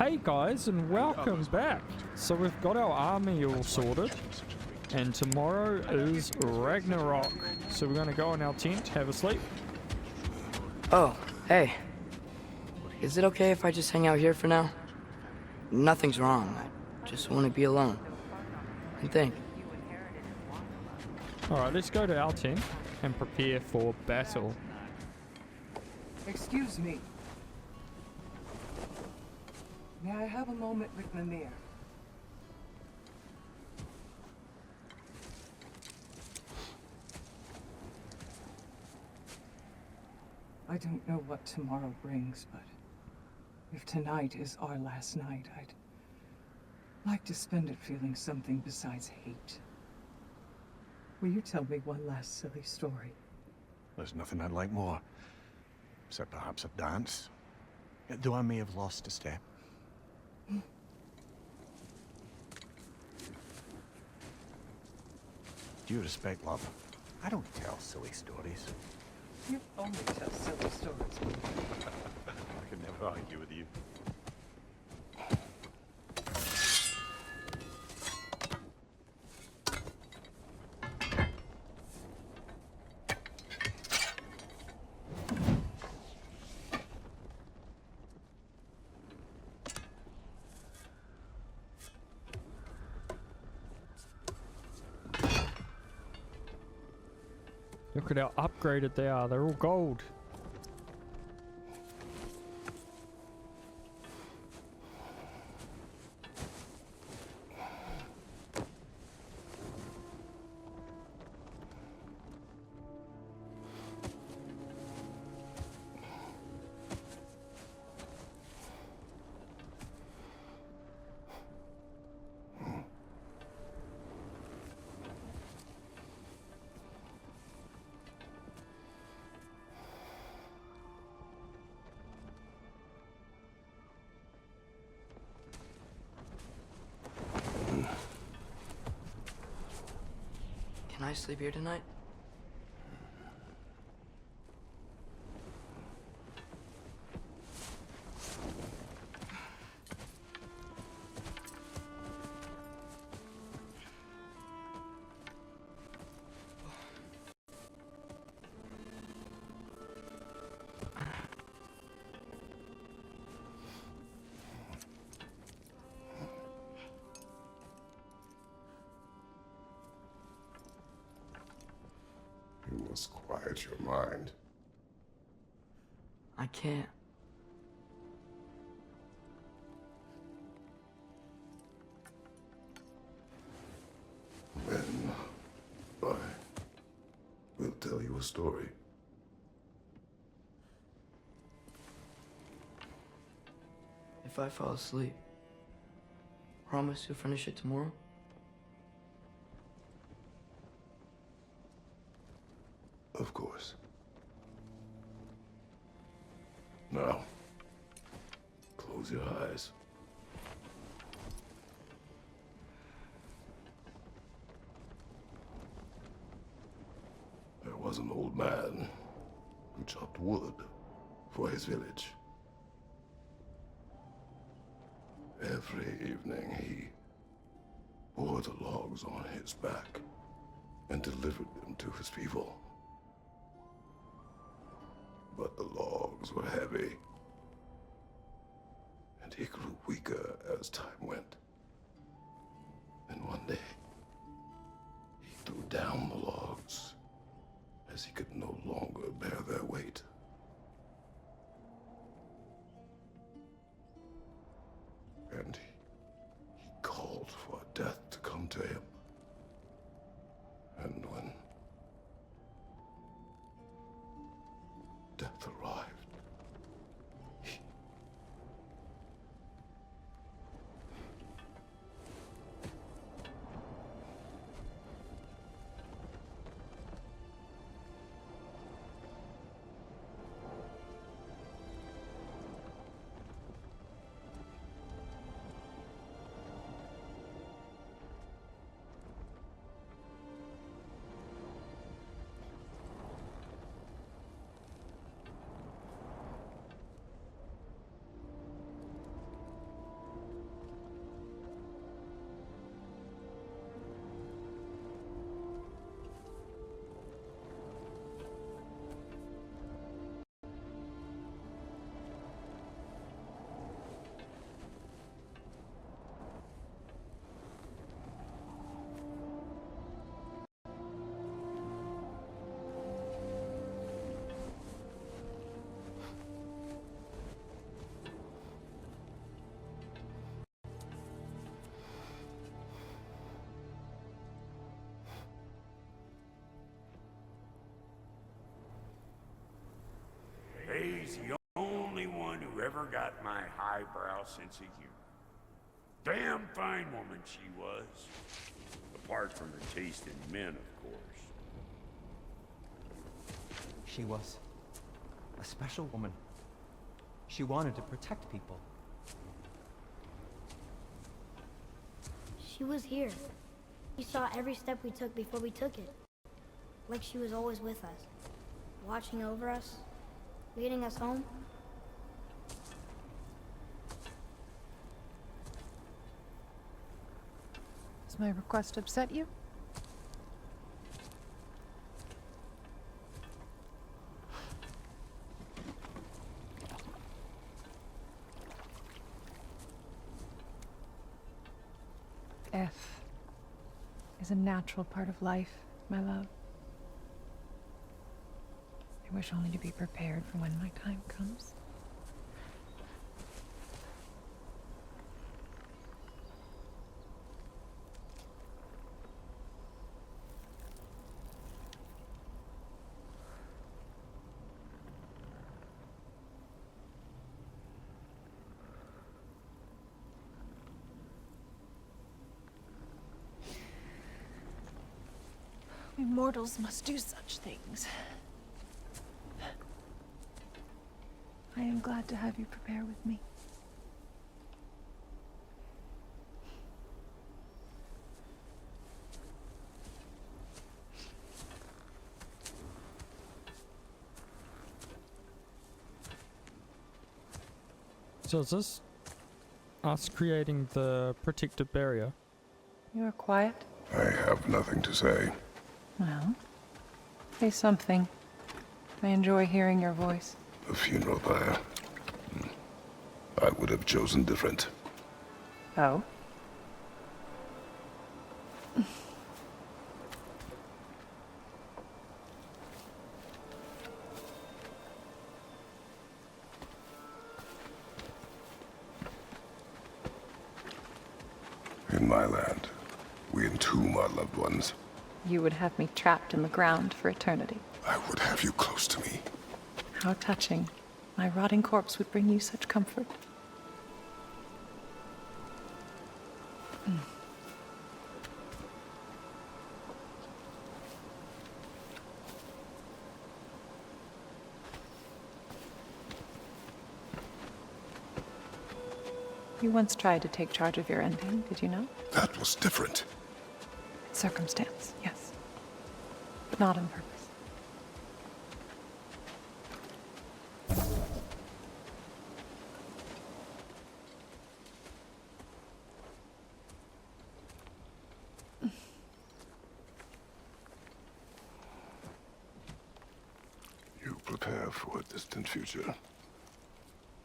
Hey guys, and welcome back. So we've got our army all sorted, and tomorrow is Ragnarök. So we're gonna go in our tent, have a sleep. Oh, hey. Is it okay if I just hang out here for now? Nothing's wrong. I just want to be alone. And think. Alright, let's go to our tent and prepare for battle. Excuse me. May I have a moment with Mimir? I don't know what tomorrow brings, but if tonight is our last night, I'd like to spend it feeling something besides hate. Will you tell me one last silly story? There's nothing I'd like more, except perhaps a dance. Though I may have lost a step. Due respect, love, I don't tell silly stories. You only tell silly stories. I could never argue with you. Look at how upgraded they are, they're all gold. Can I sleep here tonight? You must quiet your mind. I can't. Then I will tell you a story. If I fall asleep, promise you'll finish it tomorrow? Of course. Now, close your eyes. There was an old man who chopped wood for his village. Every evening he bore the logs on his back and delivered them to his people. But the logs were heavy, and he grew weaker as time went. And one day, he threw down the logs as he could no longer bear their weight. And he called for death to come to him. And when death arrived, never got my highbrow sense of humor. Damn fine woman she was. Apart from her taste in men, of course. She was a special woman. She wanted to protect people. She was here. She saw every step we took before we took it. Like she was always with us. Watching over us. Leading us home. Does my request upset you? Death is a natural part of life, my love. I wish only to be prepared for when my time comes. We mortals must do such things. I am glad to have you prepare with me. So is this us creating the protective barrier? You are quiet? I have nothing to say. Well, say something. I enjoy hearing your voice. A funeral pyre. I would have chosen different. Oh? In my land, we entomb our loved ones. You would have me trapped in the ground for eternity. I would have you close to me. How touching. My rotting corpse would bring you such comfort. You once tried to take charge of your ending, did you know? That was different. Circumstance, yes. But not on purpose. You prepare for a distant future.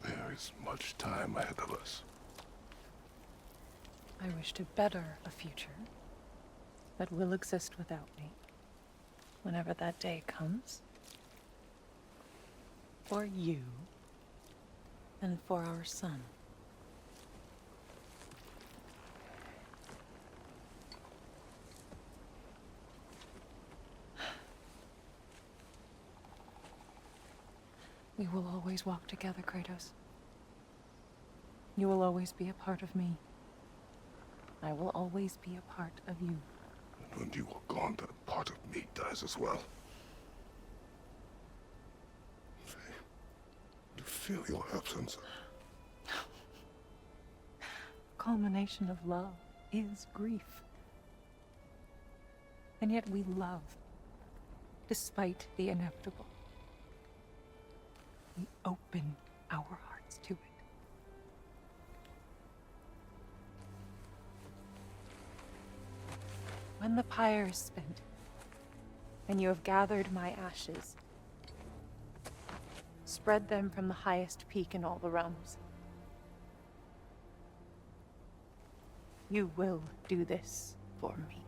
There is much time ahead of us. I wish to better a future that will exist without me, whenever that day comes. For you, and for our son. We will always walk together, Kratos. You will always be a part of me. I will always be a part of you. And when you are gone, that part of me dies as well. I feel your absence. Culmination of love is grief. And yet we love, despite the inevitable. We open our hearts to it. When the pyre is spent, and you have gathered my ashes, spread them from the highest peak in all the realms. You will do this for me.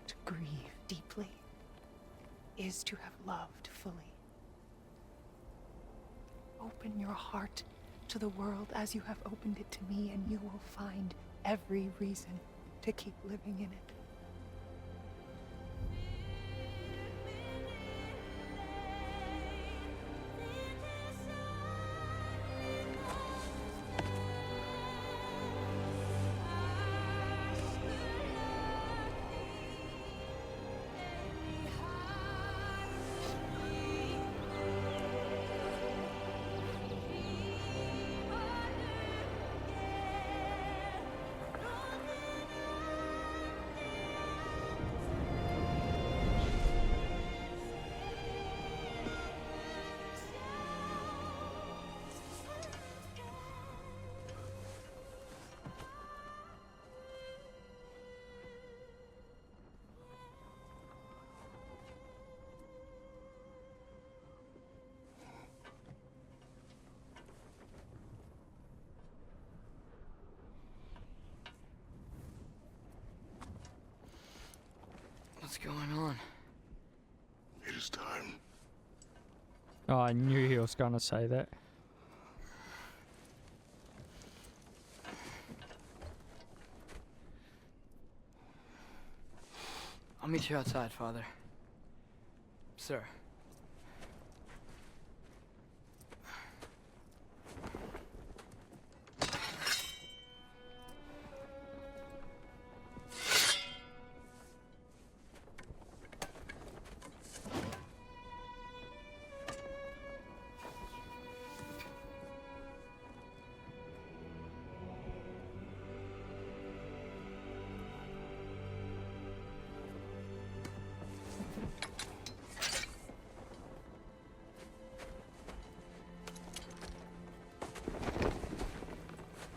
To grieve deeply is to have loved fully. Open your heart to the world as you have opened it to me, and you will find every reason to keep living in it. What's going on? It is time. Oh, I knew he was gonna say that. I'll meet you outside, Father. Sir.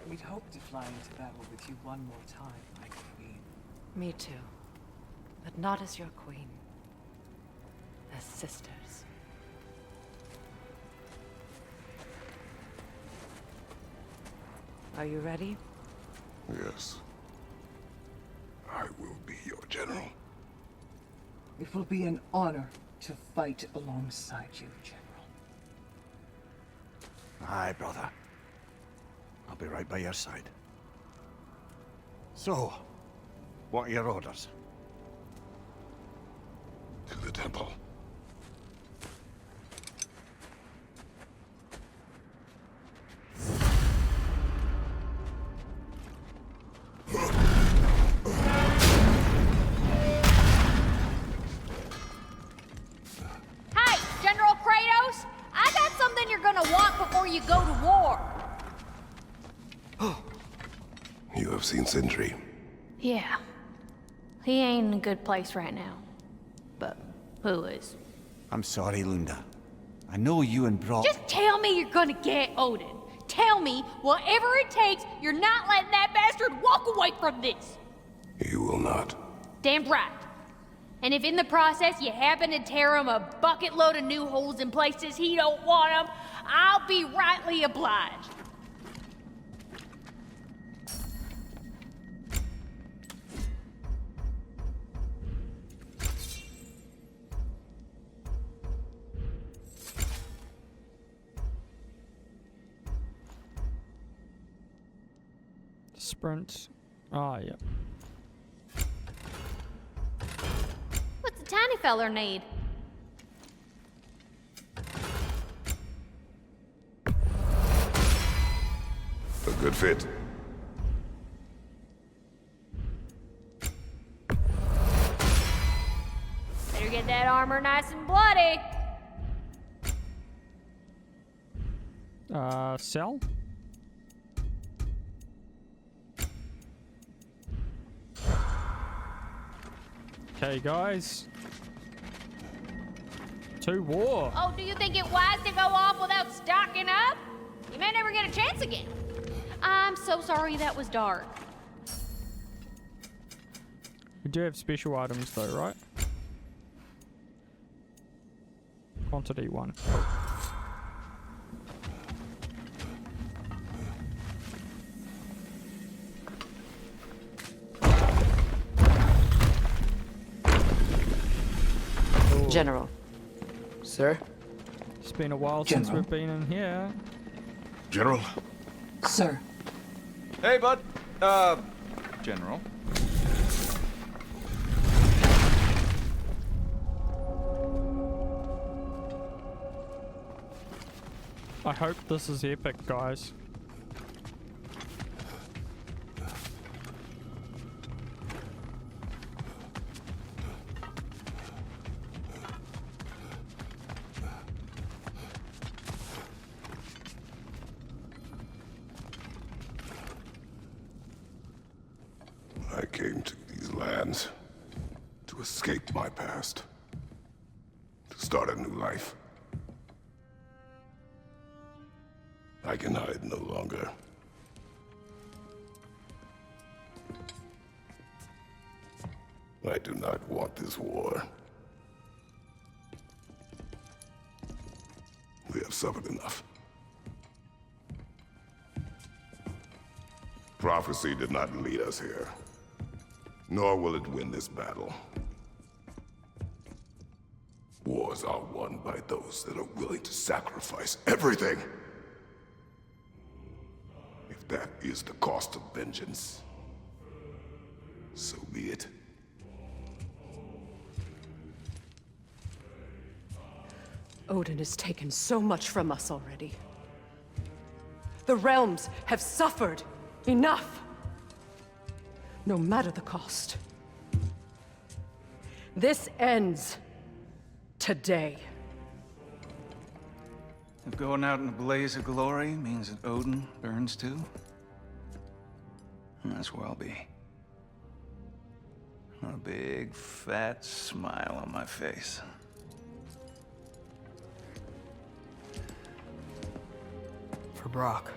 We'd hoped to fly into battle with you one more time, my queen. Me too. But not as your queen. As sisters. Are you ready? Yes. I will be your general. It will be an honor to fight alongside you, General. Aye, brother. I'll be right by your side. So, what are your orders? To the temple. Hey, General Kratos! I got something you're gonna want before you go to war. You have seen Sindri. Yeah. He ain't in a good place right now. But who is? I'm sorry, Lunda. I know you and Brock... Just tell me you're gonna get Odin. Tell me, whatever it takes, you're not letting that bastard walk away from this. You will not. Damn right. And if in the process you happen to tear him a bucket load of new holes in places he don't want them, I'll be rightly obliged. Sprint. Ah, yeah. What's the tiny feller need? A good fit. Better get that armor nice and bloody. Sell? Okay, guys. To war. Oh, do you think it wise to go off without stocking up? You may never get a chance again. I'm so sorry that was dark. We do have special items though, right? Quantity 1. General. Sir? It's been a while since General. we've been in here. General? Sir. Hey, bud. General. I hope this is epic, guys. I came to these lands to escape my past, to start a new life. I can hide no longer. I do not want this war. We have suffered enough. Prophecy did not lead us here, nor will it win this battle. Wars are won by those that are willing to sacrifice everything. If that is the cost of vengeance, so be it. Odin has taken so much from us already. The realms have suffered enough. No matter the cost. This ends today. If going out in a blaze of glory means that Odin burns too, that's where I'll be. A big, fat smile on my face. For Brock.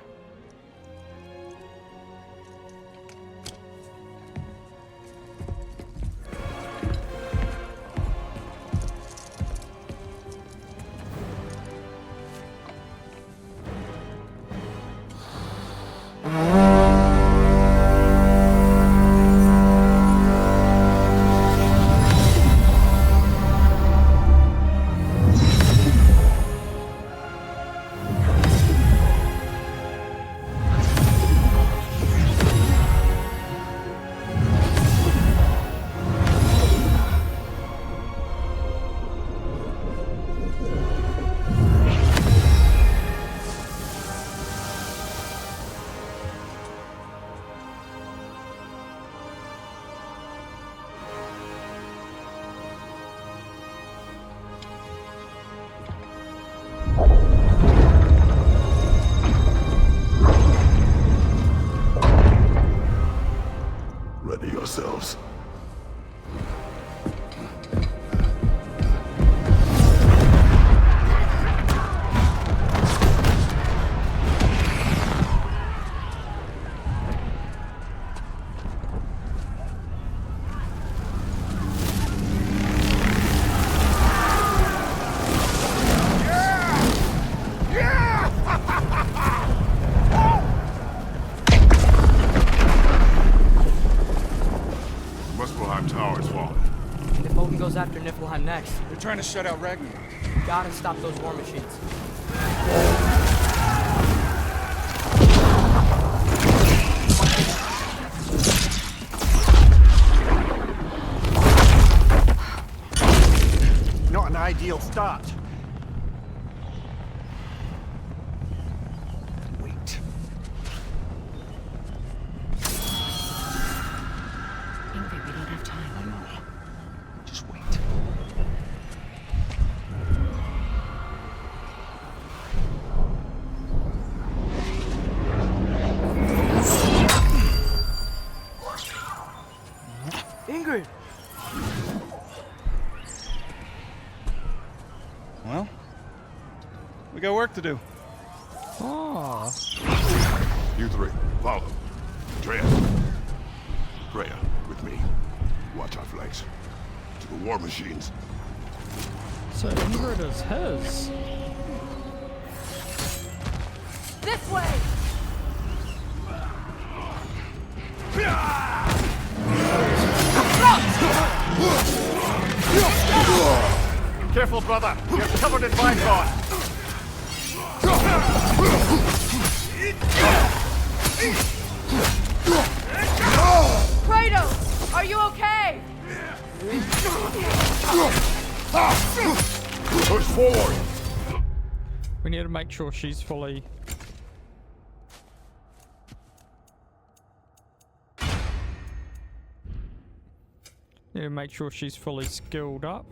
Ready yourselves. After Niflheim next. They're trying to shut out Ragnarök. Gotta stop those war machines. Not an ideal start. Wait. Ingrid, we don't have time. I know. Just wait. Ingrid! Well, we got work to do. Oh. You three, follow. Treya. Treya, with me. Watch our flanks. To the war machines. So Ingrid is his. This way! Careful, brother. You're covered in Blackhawk. Kratos, are you okay? Push forward! We need to make sure she's fully... Need to make sure she's fully skilled up.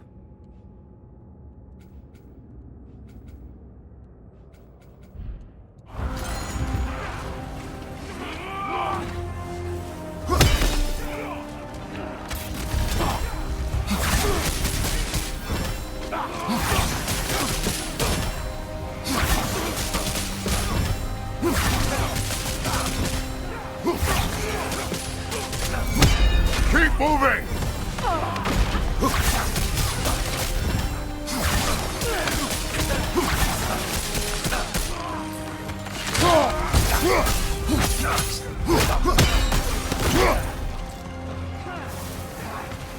Keep moving!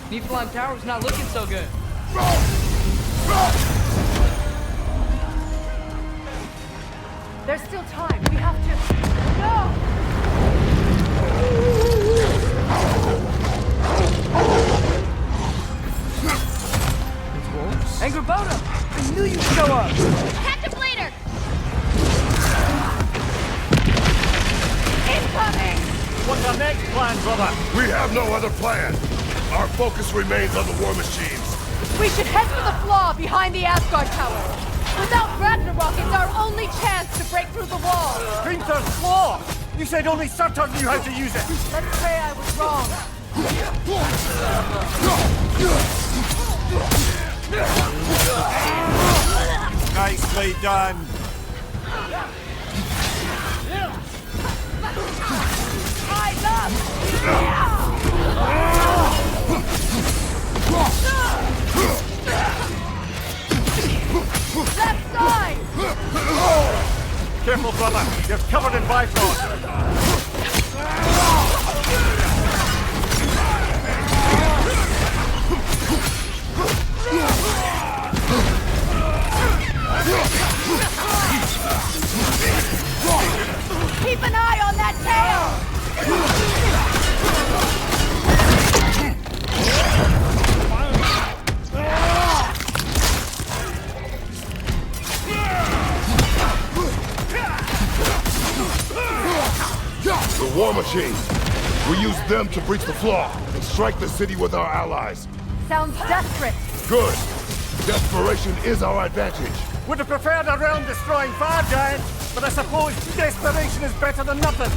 Niflheim Tower's not looking so good. There's still time. We have to... No! Angrboda! I knew you'd show up! Catch a bleeder! Incoming! What's our next plan, brother? We have no other plan. Our focus remains on the war machines. We should head for the flaw behind the Asgard Tower. Without Ragnarok, it's our only chance to break through the wall. Hrinthur's flaw! You said only Surtur knew how to use it! Let's pray I was wrong. Nicely done! Eyes up! Left side! Careful, brother! You're covered in Bifrost! Keep an eye on that tail! The war machines. We use them to breach the flaw and strike the city with our allies. Sounds desperate. Good. Desperation is our advantage. Would have preferred a realm-destroying fire giant, but I suppose desperation is better than nothing.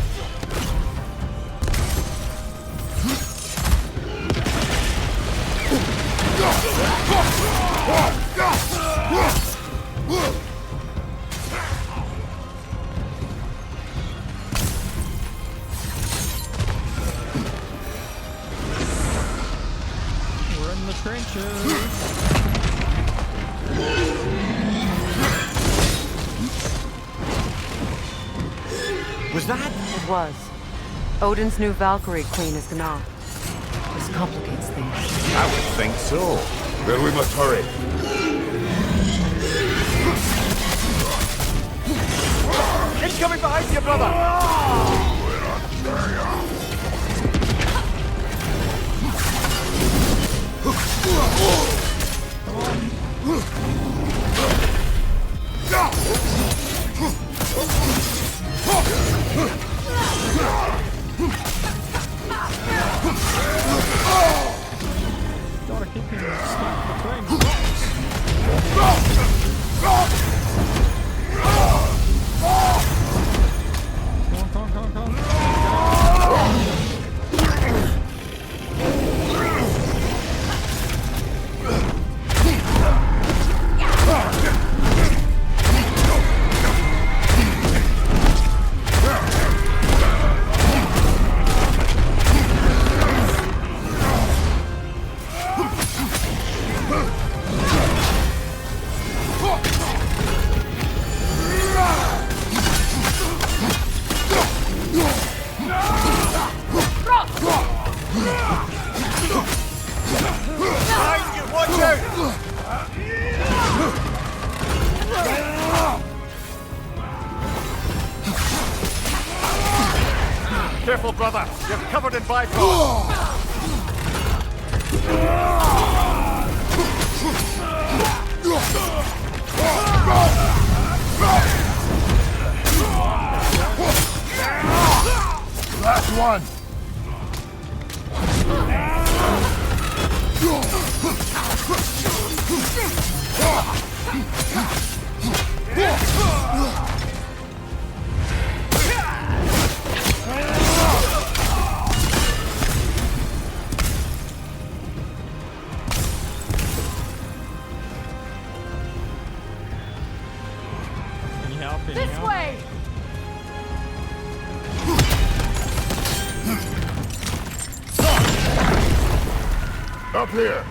We're in the trenches. Was that? It was. Odin's new Valkyrie queen is Gná. This complicates things. I would think so. Then we must hurry. Incoming behind you, brother! Gotta keep him stuck between rocks. Come on. Careful, brother. You're covered in byproduct. Last one. This way! Up here.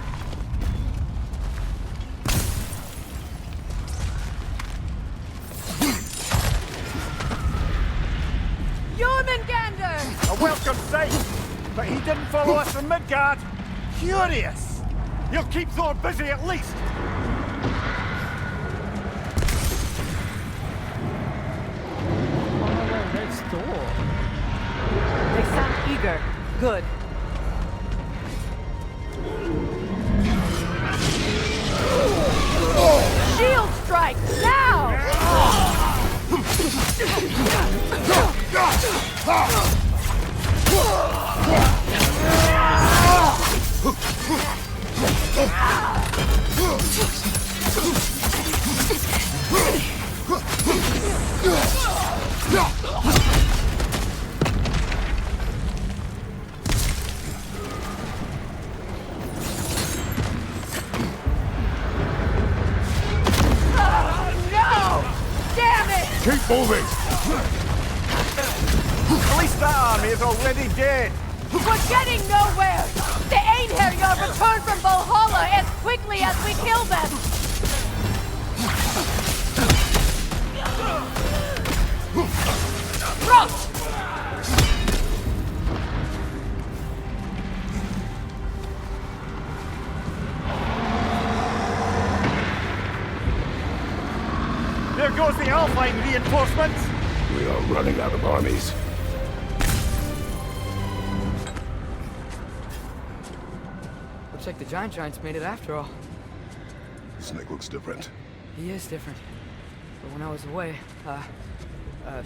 A welcome sight, but he didn't follow us from Midgard. Curious. He'll keep Thor busy at least. That's Thor. They sound eager. Good. Shield strike! Now! Keep moving! At least that army is already dead. We're getting nowhere! The Einherjar return from Valhalla as quickly as we kill them! Roach! There goes the Alpine reinforcements. We are running out of armies. Looks like the Giants made it after all. Snake looks different. He is different. But when I was away,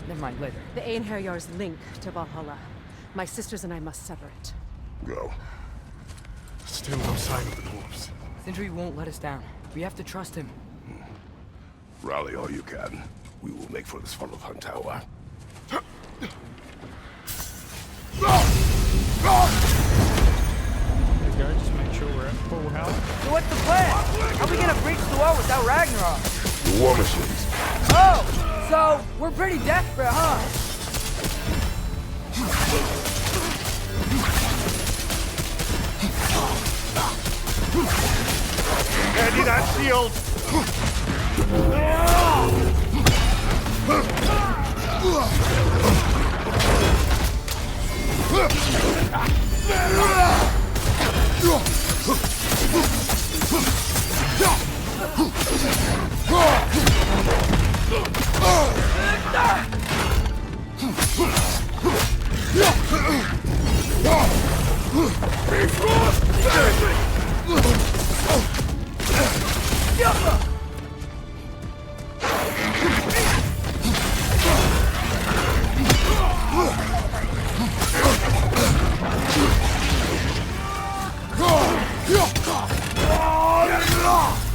never mind, later. The Einherjar's link to Valhalla. My sisters and I must sever it. Go. Still no sign of the dwarves. Sindri won't let us down. We have to trust him. Rally all you can. We will make for this funnel hunt tower. There we go, just make sure we're at full health. So what's the plan? How are we gonna breach the wall without Ragnarok? The war machines. Oh! So, we're pretty desperate, huh? Ready that shield!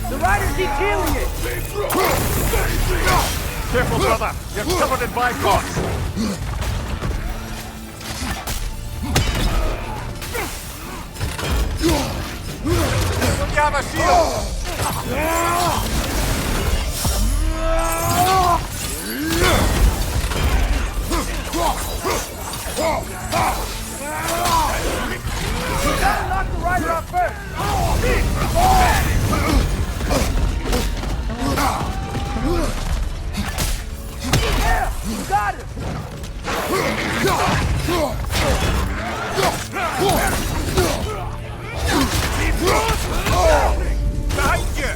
The riders keep healing it! Careful, brother! You're covered in byproduct! Look out, a shield! We gotta knock the rider off first! Yeah! You got it! Behind you!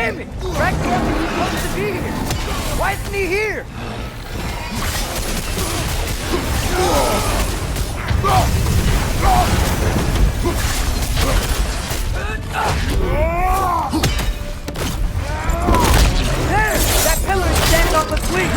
Damn it! Ragnarök is supposed to be here! Why isn't he here? There! That pillar is standing on the fleet!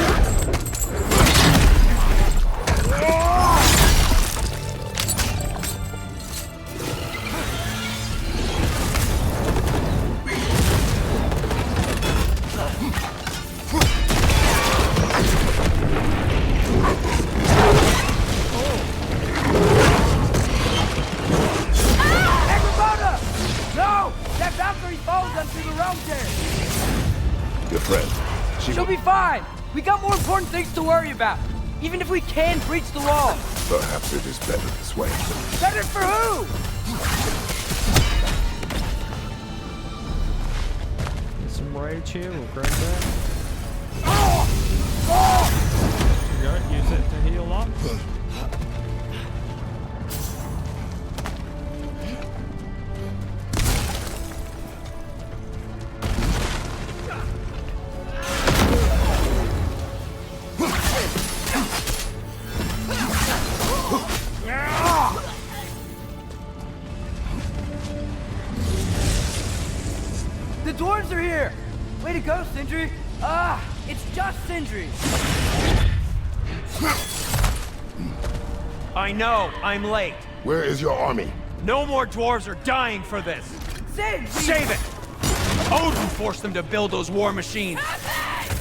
She'll be fine! We got more important things to worry about! Even if we can breach the wall! Perhaps it is better this way. Better for who? There's some rage here, we'll grab that. There you go, use it to heal up. The dwarves are here! Way to go, Sindri! It's just Sindri! I know, I'm late. Where is your army? No more dwarves are dying for this! Sindri! Save it! Odin forced them to build those war machines!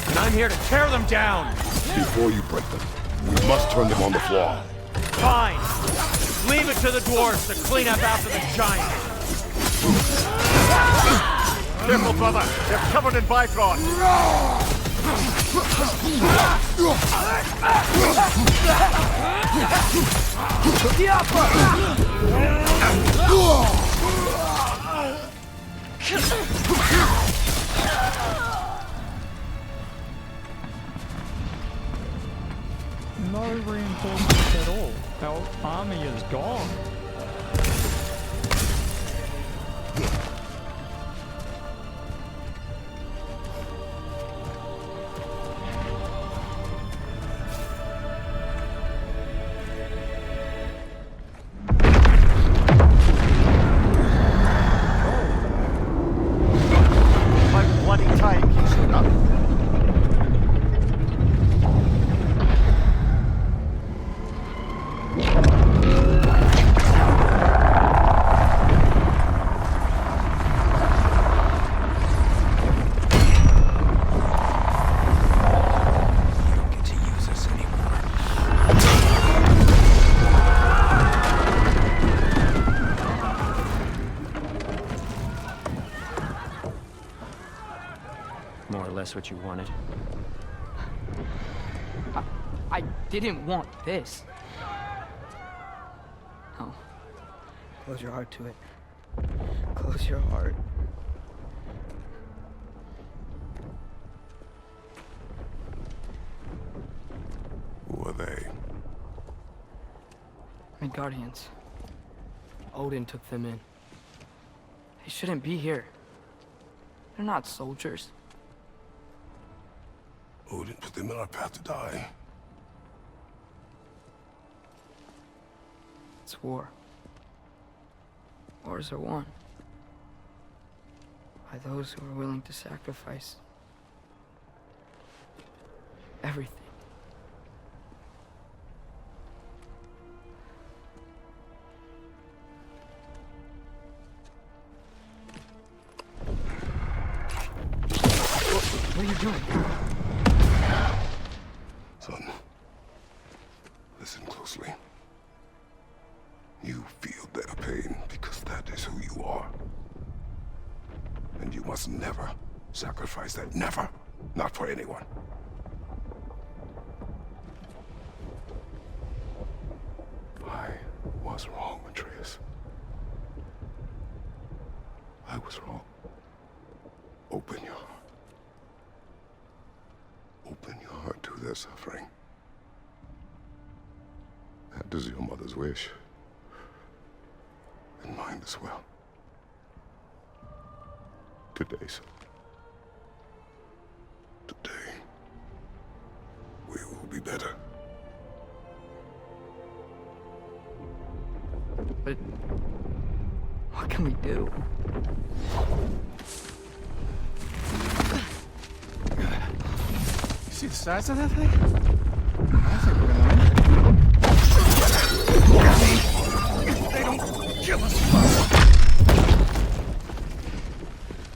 And I'm here to tear them down! Before you break them, we must turn them on the floor. Fine! Leave it to the dwarves to clean up after the giants! Careful, brother. They're covered in Bifrost. No reinforcements at all. Our army is gone. That's what you wanted. I didn't want this. No. Close your heart to it. Close your heart. Who are they? Midgardians. Odin took them in. They shouldn't be here. They're not soldiers. Odin put them in our path to die. It's war. Wars are won by those who are willing to sacrifice everything. What are you doing? Son, listen closely. You feel their pain because that is who you are. And you must never sacrifice that. Never. Not for anyone. I was wrong, Atreus. I was wrong. Open your heart. Open your heart to their suffering. That is your mother's wish. And mine as well. Today, son, better. But what can we do? You see the size of that thing? I think we're gonna win. They don't kill us.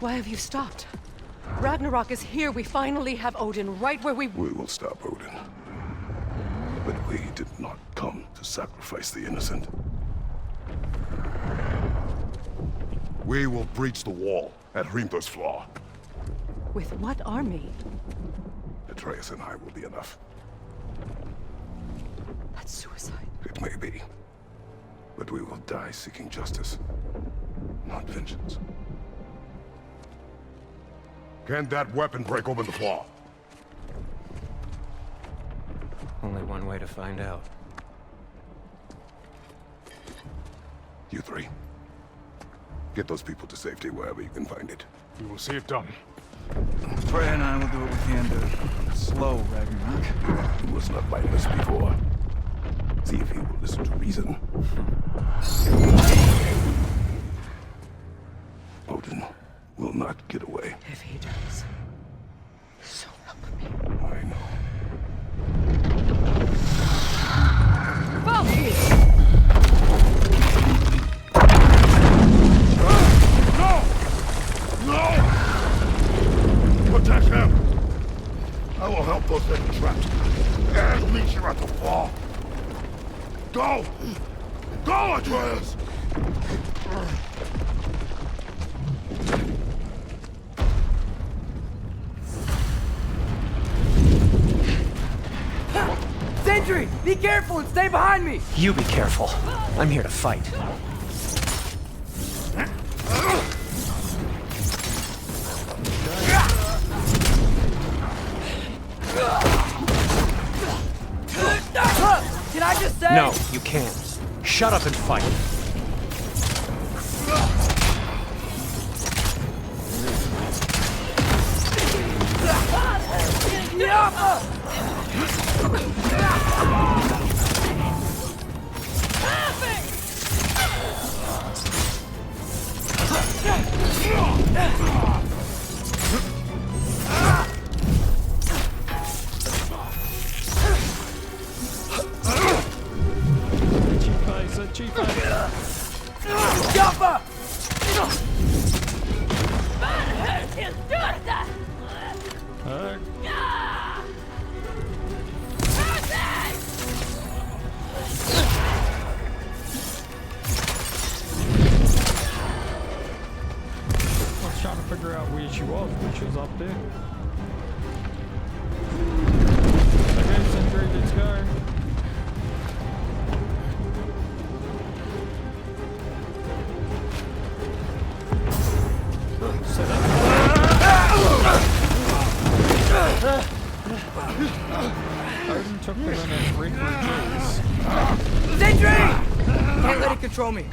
Why have you stopped? Ragnarok is here. We finally have Odin right where we... We will stop Odin. But we did not come to sacrifice the innocent. We will breach the wall at Hrimthor's Flaw. With what army? Atreus and I will be enough. That's suicide. It may be. But we will die seeking justice, not vengeance. Can that weapon break open the flaw? Only one way to find out. You three. Get those people to safety wherever you can find it. We will see it done. Freya and I will do what we can to slow Ragnarok. He was not mindless before. See if he will listen to reason. Odin will not get away. If he does, so help me. I know. No! Protect him! I will help those that are trapped. And meet you at the fall. Go! Go, Atreus! Sentry! Be careful and stay behind me! You be careful. I'm here to fight. Can I just say? No, you can't. Shut up and fight. Up there. Okay, Sentry, let's go. Set up. Odin took them in a refugees. Sentry! Can't let it control me.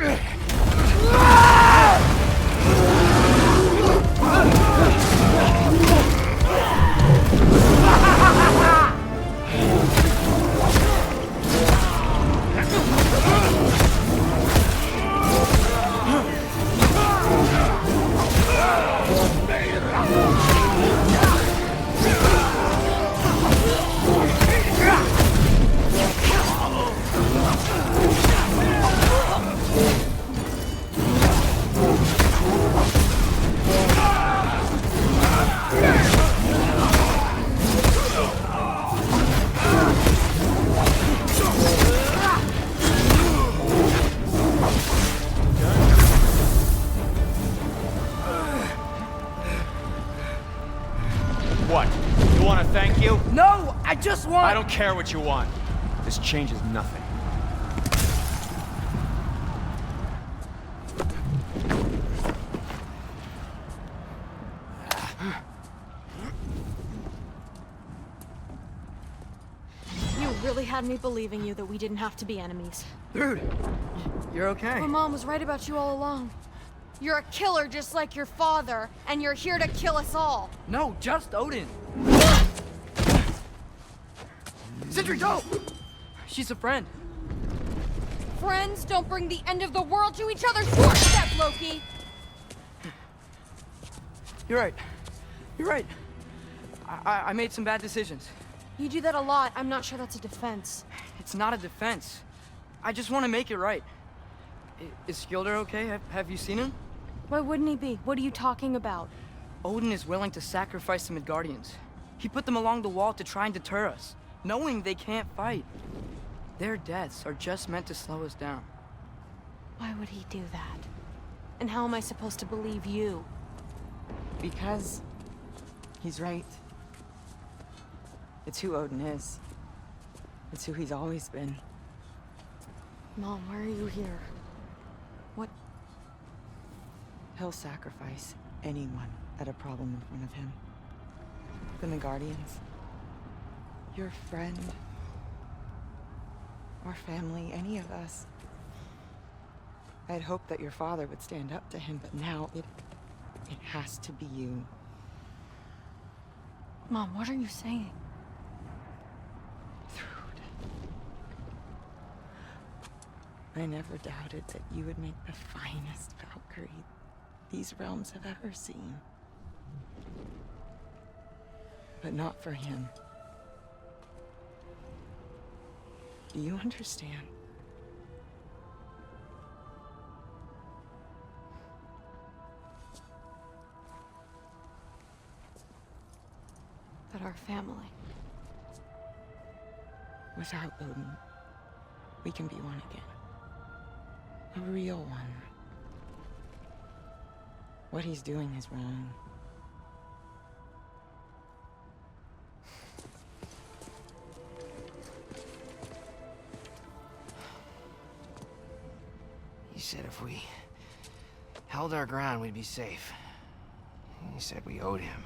No! I just want... I don't care what you want. This changes nothing. You really had me believing you that we didn't have to be enemies. Dude, you're okay. My mom was right about you all along. You're a killer just like your father, and you're here to kill us all. No, just Odin. Sentry, don't! She's a friend. Friends don't bring the end of the world to each other's doorstep, Loki! You're right. You're right. I made some bad decisions. You do that a lot. I'm not sure that's a defense. It's not a defense. I just want to make it right. Is Skilder okay? Have you seen him? Why wouldn't he be? What are you talking about? Odin is willing to sacrifice the Midgardians. He put them along the wall to try and deter us, knowing they can't fight. Their deaths are just meant to slow us down. Why would he do that? And how am I supposed to believe you? Because he's right. It's who Odin is. It's who he's always been. Mom, why are you here? What? He'll sacrifice anyone at a problem in front of him. The Midgardians. Your friend. Our family, any of us. I had hoped that your father would stand up to him, but now it has to be you. Mom, what are you saying? I never doubted that you would make the finest Valkyrie these realms have ever seen. But not for him. Do you understand? That our family. Without Odin, we can be one again. A real one. What he's doing is wrong. He said if we held our ground, we'd be safe. He said we owed him.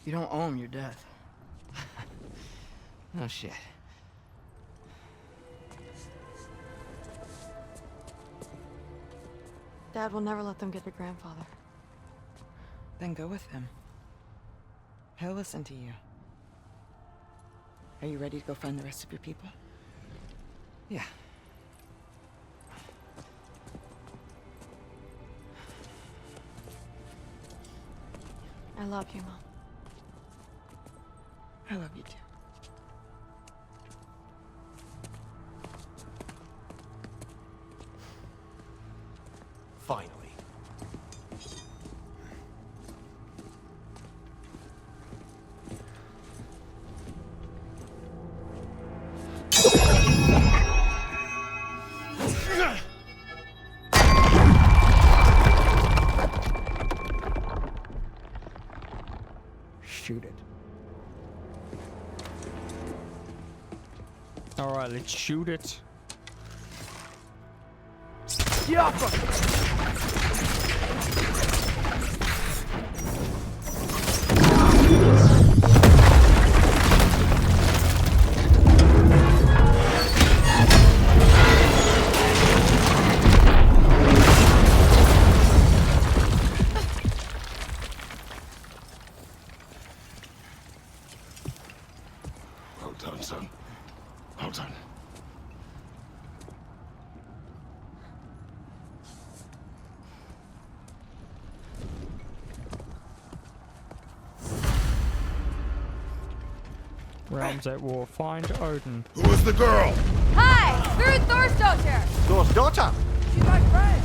You don't owe him your death. No shit. Dad will never let them get their grandfather. Then go with him. He'll listen to you. Are you ready to go find the rest of your people? Yeah. I love you, Mom. I love you too. Finally. Shoot it. All right, let's shoot it. Yeah. Well done, son. Well done. Realms at war. Find Odin. Who is the girl? Hi! We're Thor's daughter! Thor's daughter? She's my friend!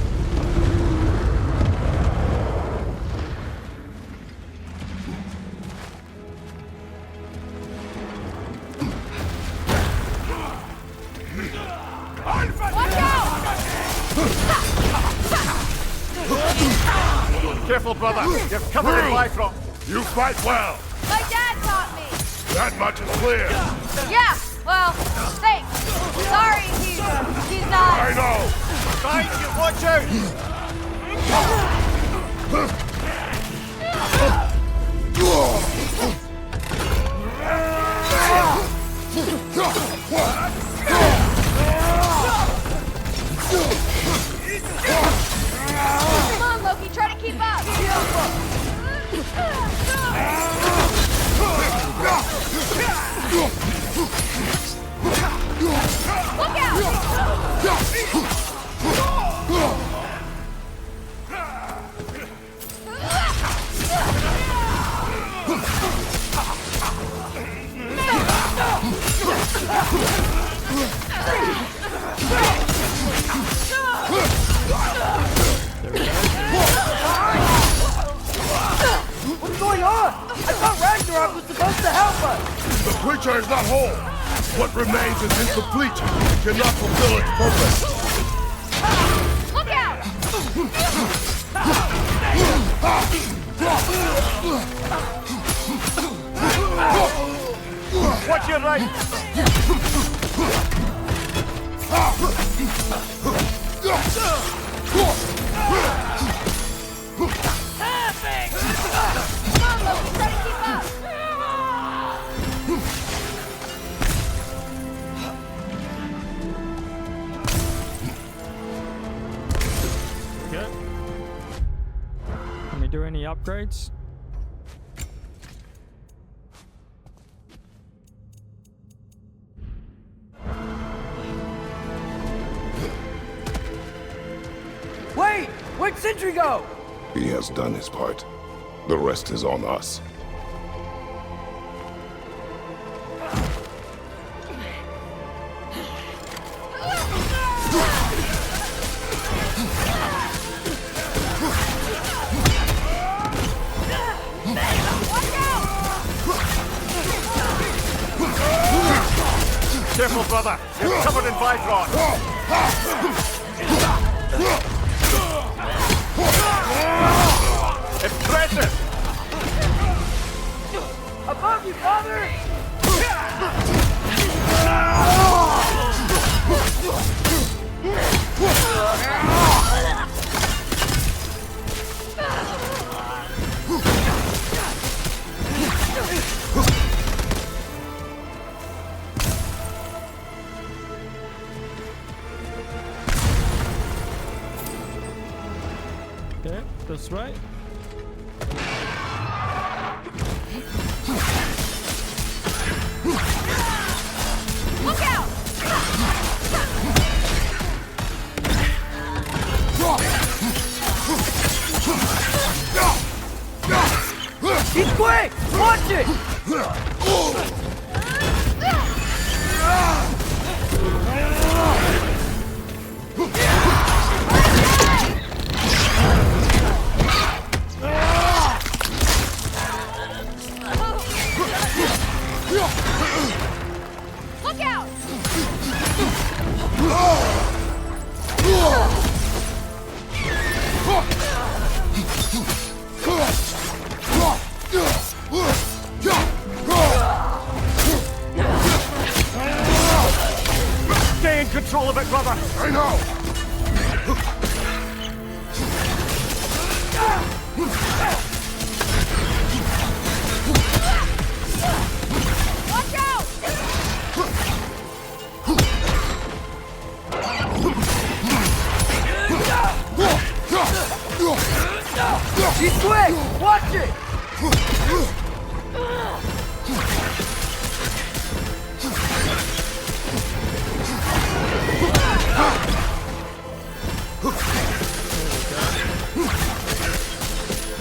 Watch out! Careful, brother. You're covered in Bifrost. You fight well. My dad taught me! That much is clear. Yeah, well, thanks. Sorry, he's not... I know. Guys, you watch out! Come on, Loki, try to keep up! creature is not whole. What remains is incomplete and cannot fulfill its purpose. Look out! Watch your right! Perfect! Come on, Loki, try to keep up! Okay. Can we do any upgrades? Wait! Where'd Sentry go? He has done his part. The rest is on us. Careful, brother. You're covered in Bifrost. Impressive! Above you, father! Okay, this way. Look out! He's quick! Watch it! Look out! Stay in control of it, brother. I know! Watch out! He's quick! Watch it!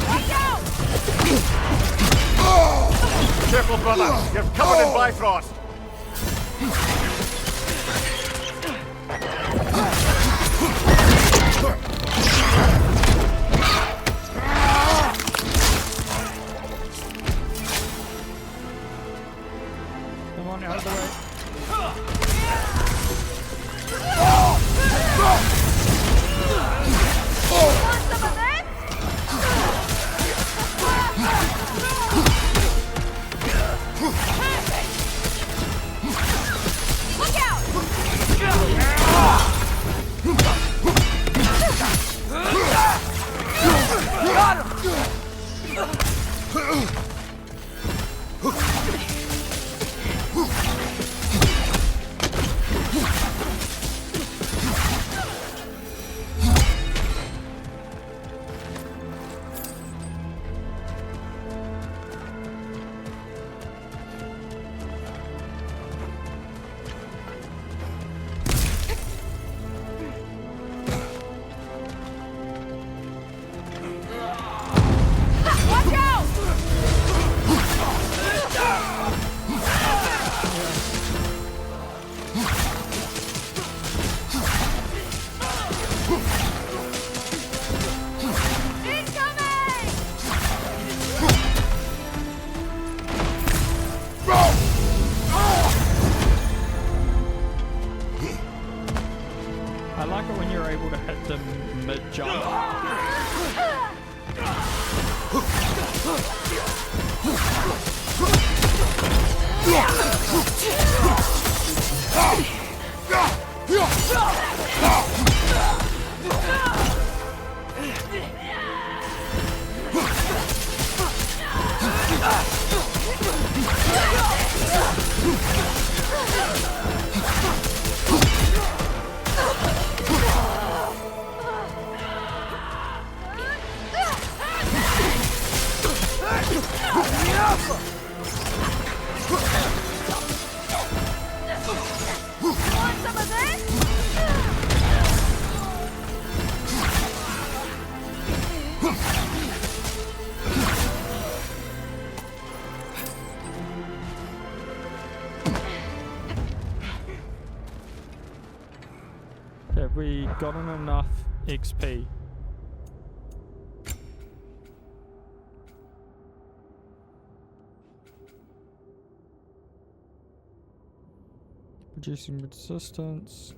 Watch out! Careful, brother. You're covered in Bifrost. Come on, out of the way. Want some of this? Look out! Got him! Watch out! Want some of this? Have we gotten enough XP? Reducing resistance.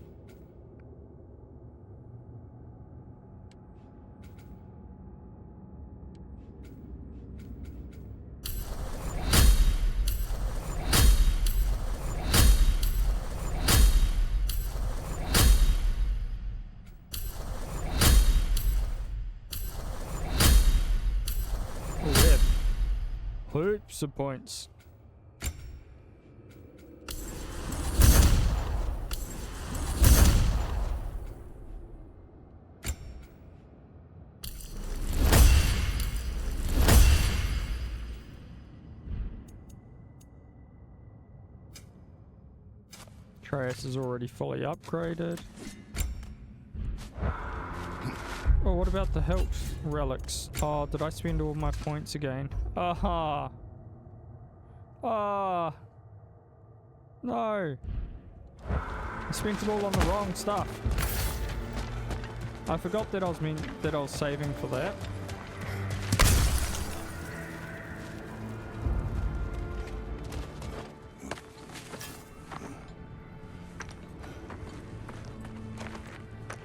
Hoops of points. Trace is already fully upgraded. Oh, what about the health relics? Oh, did I spend all my points again? Aha! Ah! No! I spent it all on the wrong stuff. I forgot that I was saving for that.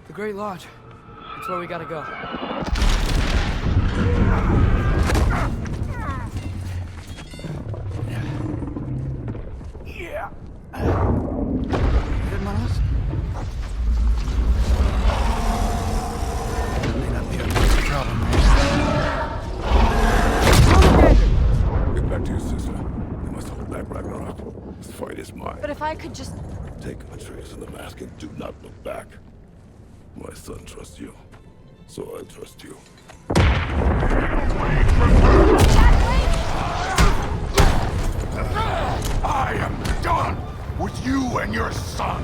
The Great Lodge. It's where we gotta go. Yeah. Good, Miles? That may not be a big problem, man. Get back to your sister. You must hold back Ragnarok. This fight is mine. But if I could just... Take Atreus and the mask and do not look back. My son trusts you, so I trust you. I am done with you and your son.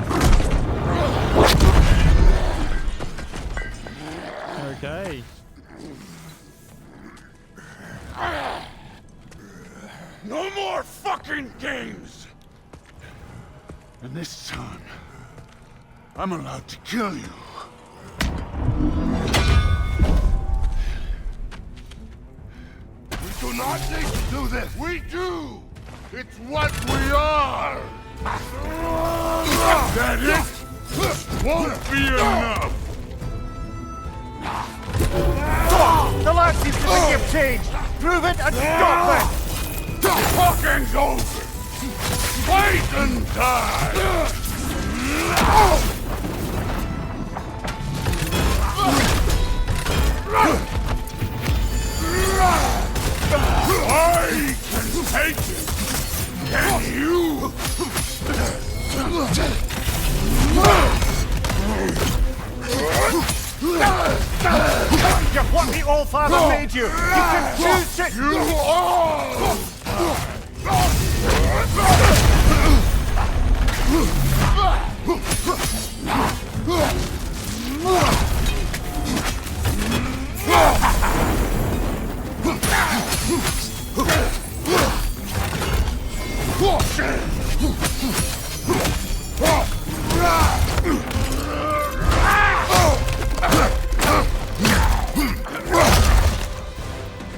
Okay. No more fucking games! And this time, I'm allowed to kill you. We do not need to do this. We do. It's what we are. That it won't be enough. The lad seems to think you've changed. Prove it and stop it. The talking's over. Fight and die. I can take it. Can you? You're what the All-Father made you. You can choose it. You are.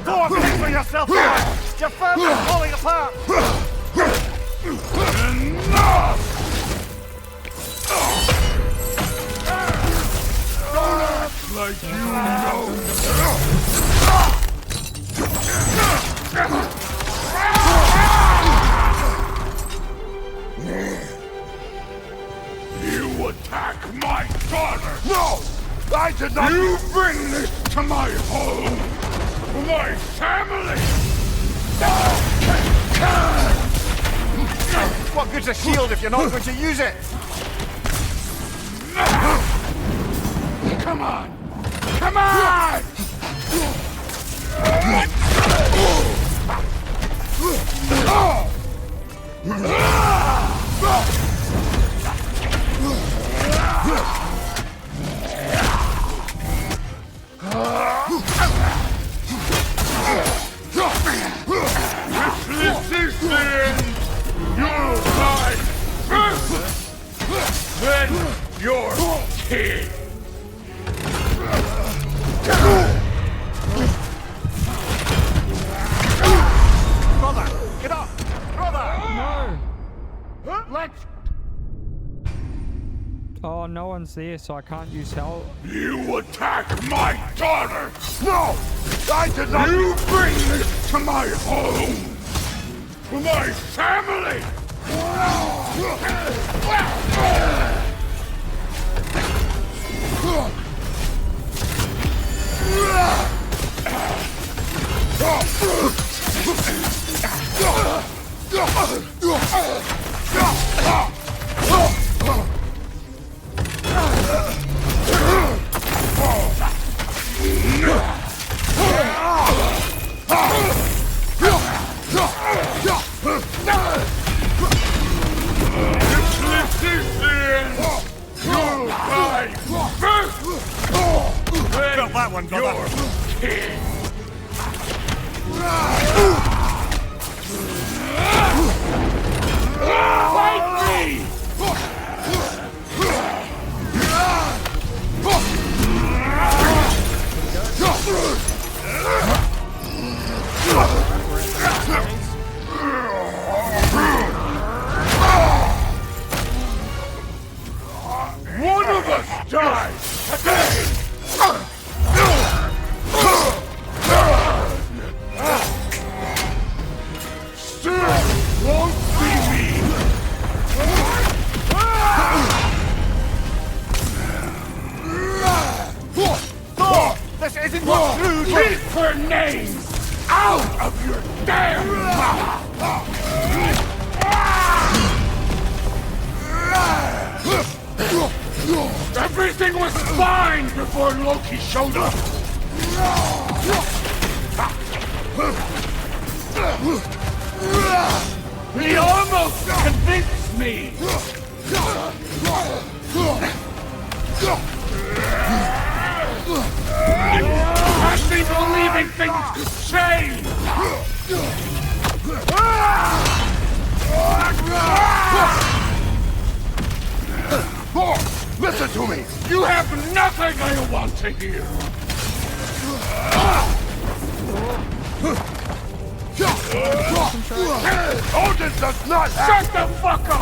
Go think for yourself, son! Your family's falling apart! Enough! Don't act like you know! You attack my daughter! No! I did not! You bring this to my home! My family! What good's a shield if you're not going to use it? Come on! Come on! This is the end! You'll die first! Then your kid! Brother, get up! Brother! No! Let's... Oh, no one's there, so I can't use help. You attack my daughter! No! I did not... You bring this to my home! To my family! Felt that one, brother. Fight me! One of us dies today! Still won't be me! Thor! This isn't what Groot... Keep her name out of your damn mouth! Everything was fine before Loki showed up! He almost convinced me! Had me believing things could change! Thor! Listen to me! You have nothing I want to hear! Odin does not Shut the fuck up!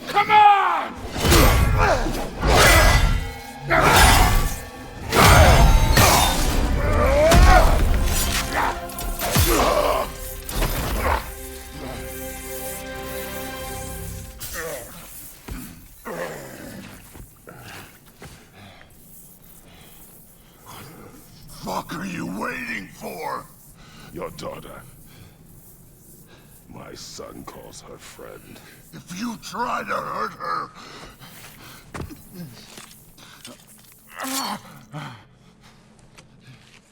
Come on! What are you waiting for? Your daughter. My son calls her friend. If you try to hurt her...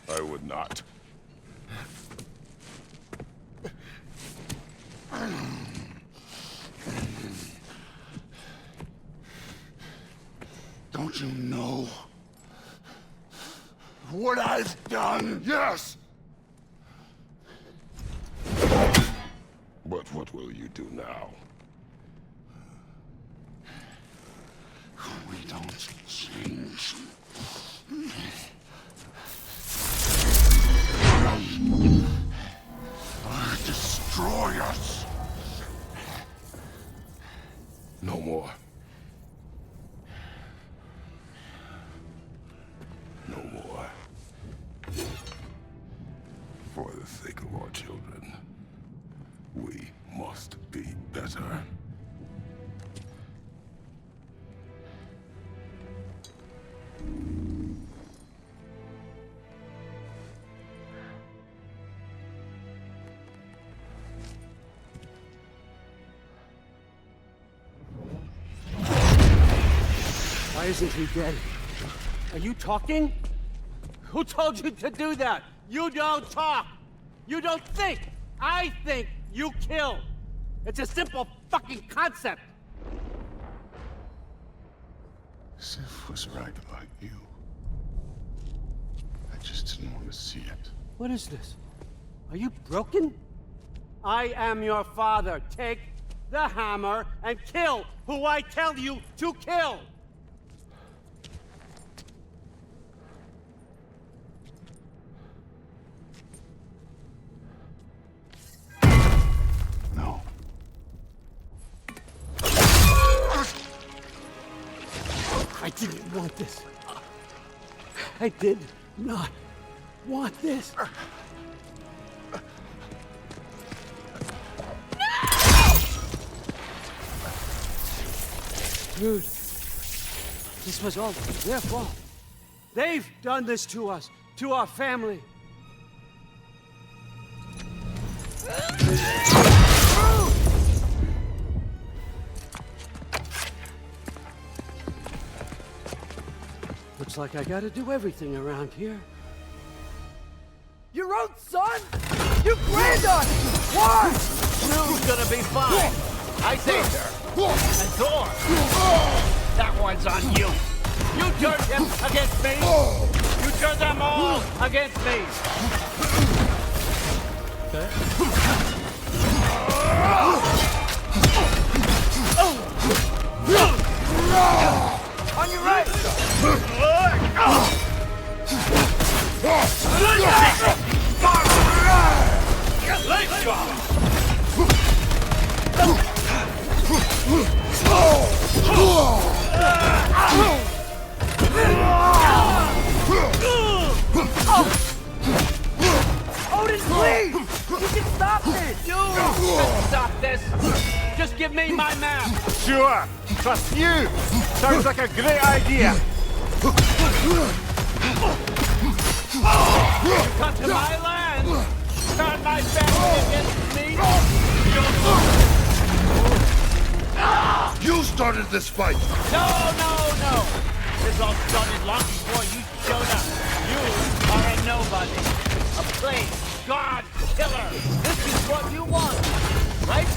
I would not. Don't you know what I've done? Yes! But what will you do now? We don't change. Or destroy us. No more. No more. children. We must be better. Why isn't he dead? Are you talking? Who told you to do that? You don't talk! You don't think! I think, you kill! It's a simple fucking concept! Sif was right about you. I just didn't want to see it. What is this? Are you broken? I am your father. Take the hammer and kill who I tell you to kill! No. I didn't want this. I did not want this. Dude, this was all their fault. They've done this to us, to our family. Looks like I gotta do everything around here. Your own son? You granddaughter! Why? Who's gonna be fine? I saved her. And Thor. That one's on you. You turned him against me. You turned them all against me. On your right! Let's go! Odin, please! You can stop this! You can stop this! Just give me my map! Sure! Trust you! Sounds like a great idea! You come to my land! Turn my family against me! You started this fight! No! This all started long before you showed up. You are a nobody. A plague, god, killer. This is what you want, right?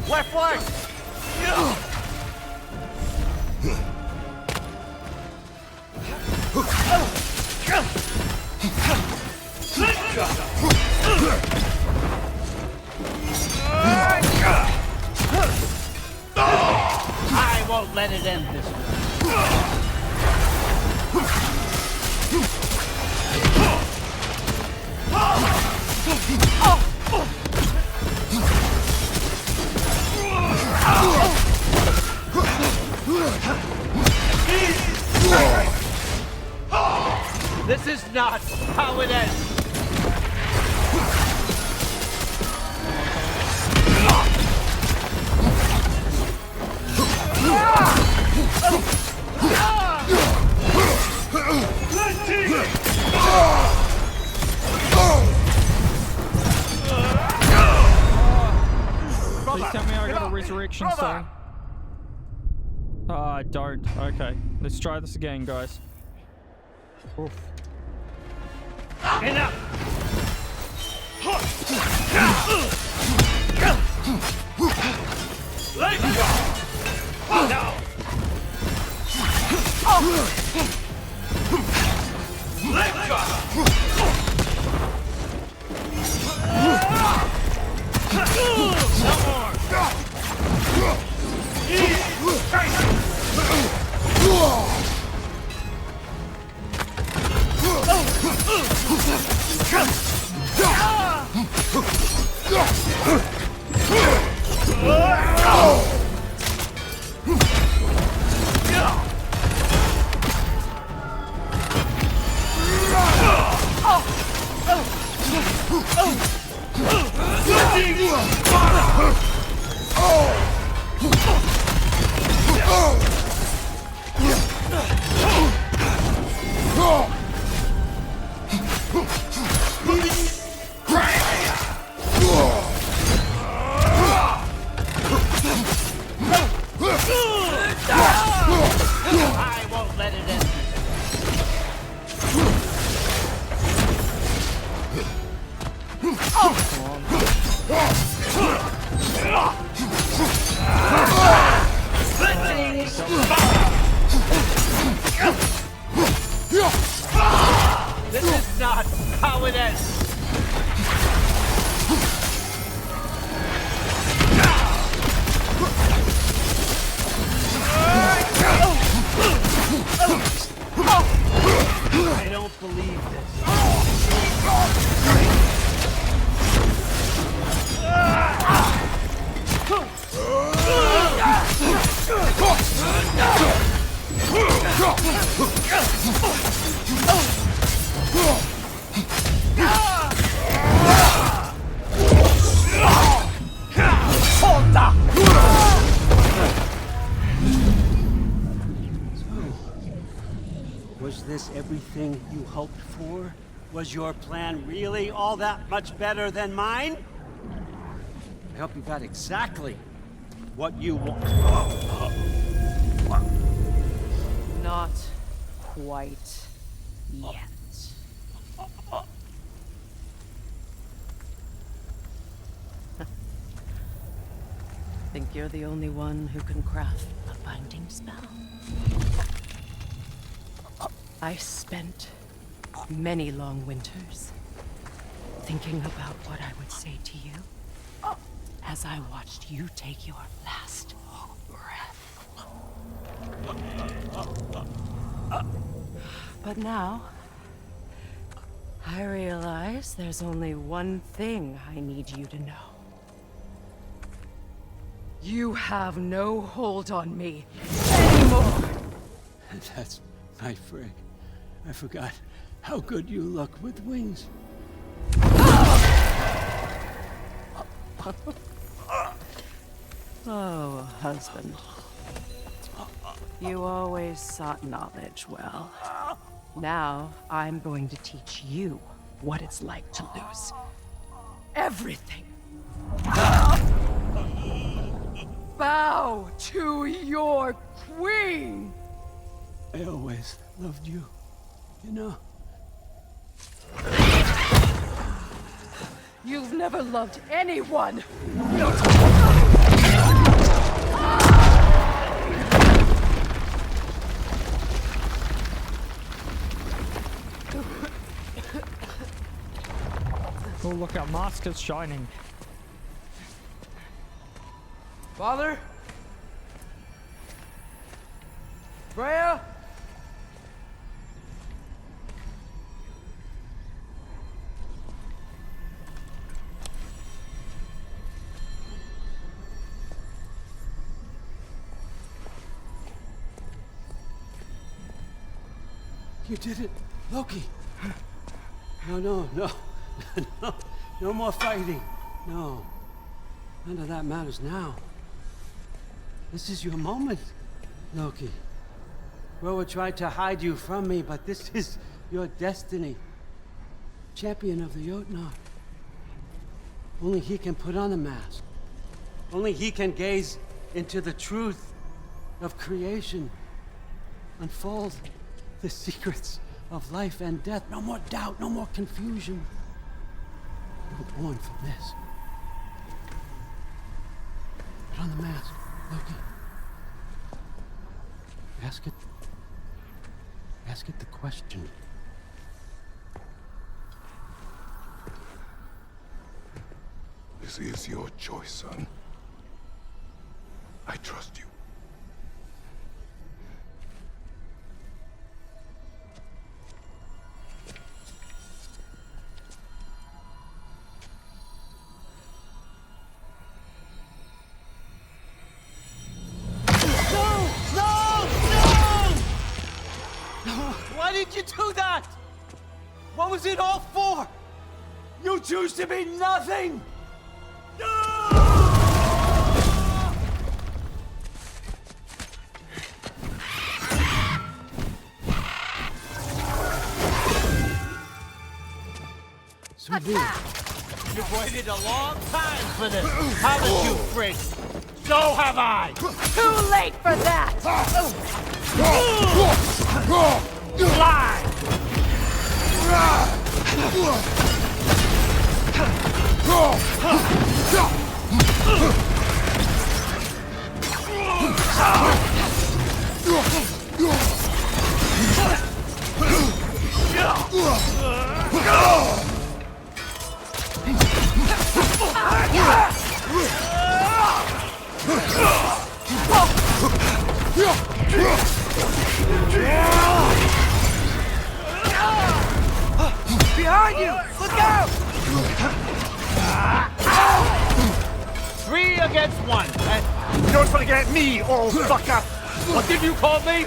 Left leg! I won't let it end this way. This is not how it ends. Please tell me I got a resurrection stone. Oh, I don't. Okay, let's try this again, guys. Oof. Enough! Let go! No! Let go! No more! I won't let it in. This is not how it ends. I don't believe Was this everything you hoped for? Was your plan really all that much better than mine? I hope you got exactly what you want. Not quite yet. Think you're the only one who can craft a binding spell? I spent many long winters thinking about what I would say to you as I watched you take your last breath. But now, I realize there's only one thing I need you to know. You have no hold on me anymore. That's my frig. I forgot how good you look with wings. Oh, husband. You always sought knowledge well. Now, I'm going to teach you what it's like to lose everything. Bow to your queen! I always loved you, you know. You've never loved anyone! Oh, look, our mask is shining. Father? Freya? You did it, Loki. No, no, no. No, no more fighting. No. None of that matters now. This is your moment, Loki. Roa tried to hide you from me, but this is your destiny. Champion of the Jotnar. Only he can put on the mask. Only he can gaze into the truth of creation. Unfold the secrets of life and death. No more doubt, no more confusion. You were born for this. Put on the mask, Loki. Ask it the question. This is your choice, son. I trust you. Why did you do that? What was it all for? You choose to be nothing! You've waited a long time for this, haven't you, freak? So have I! Too late for that! Fly! Behind you! Look out! 3 against 1. And don't forget me, old fucker! What did you call me?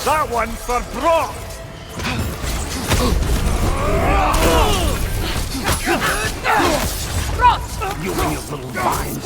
That one's for Brock! You and your little vines!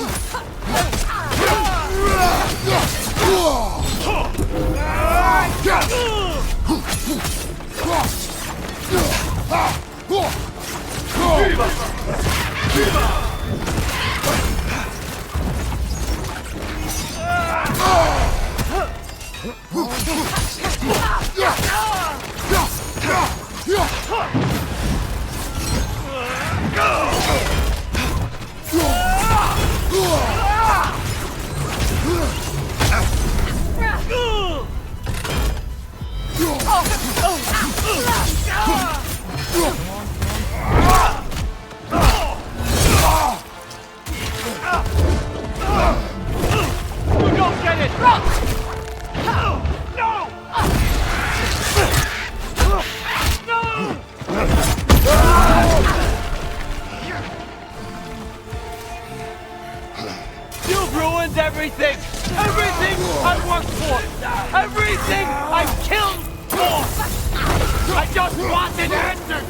You don't get it! No! No! You've ruined everything! Everything I worked for! Everything I killed for! I just wanted answers!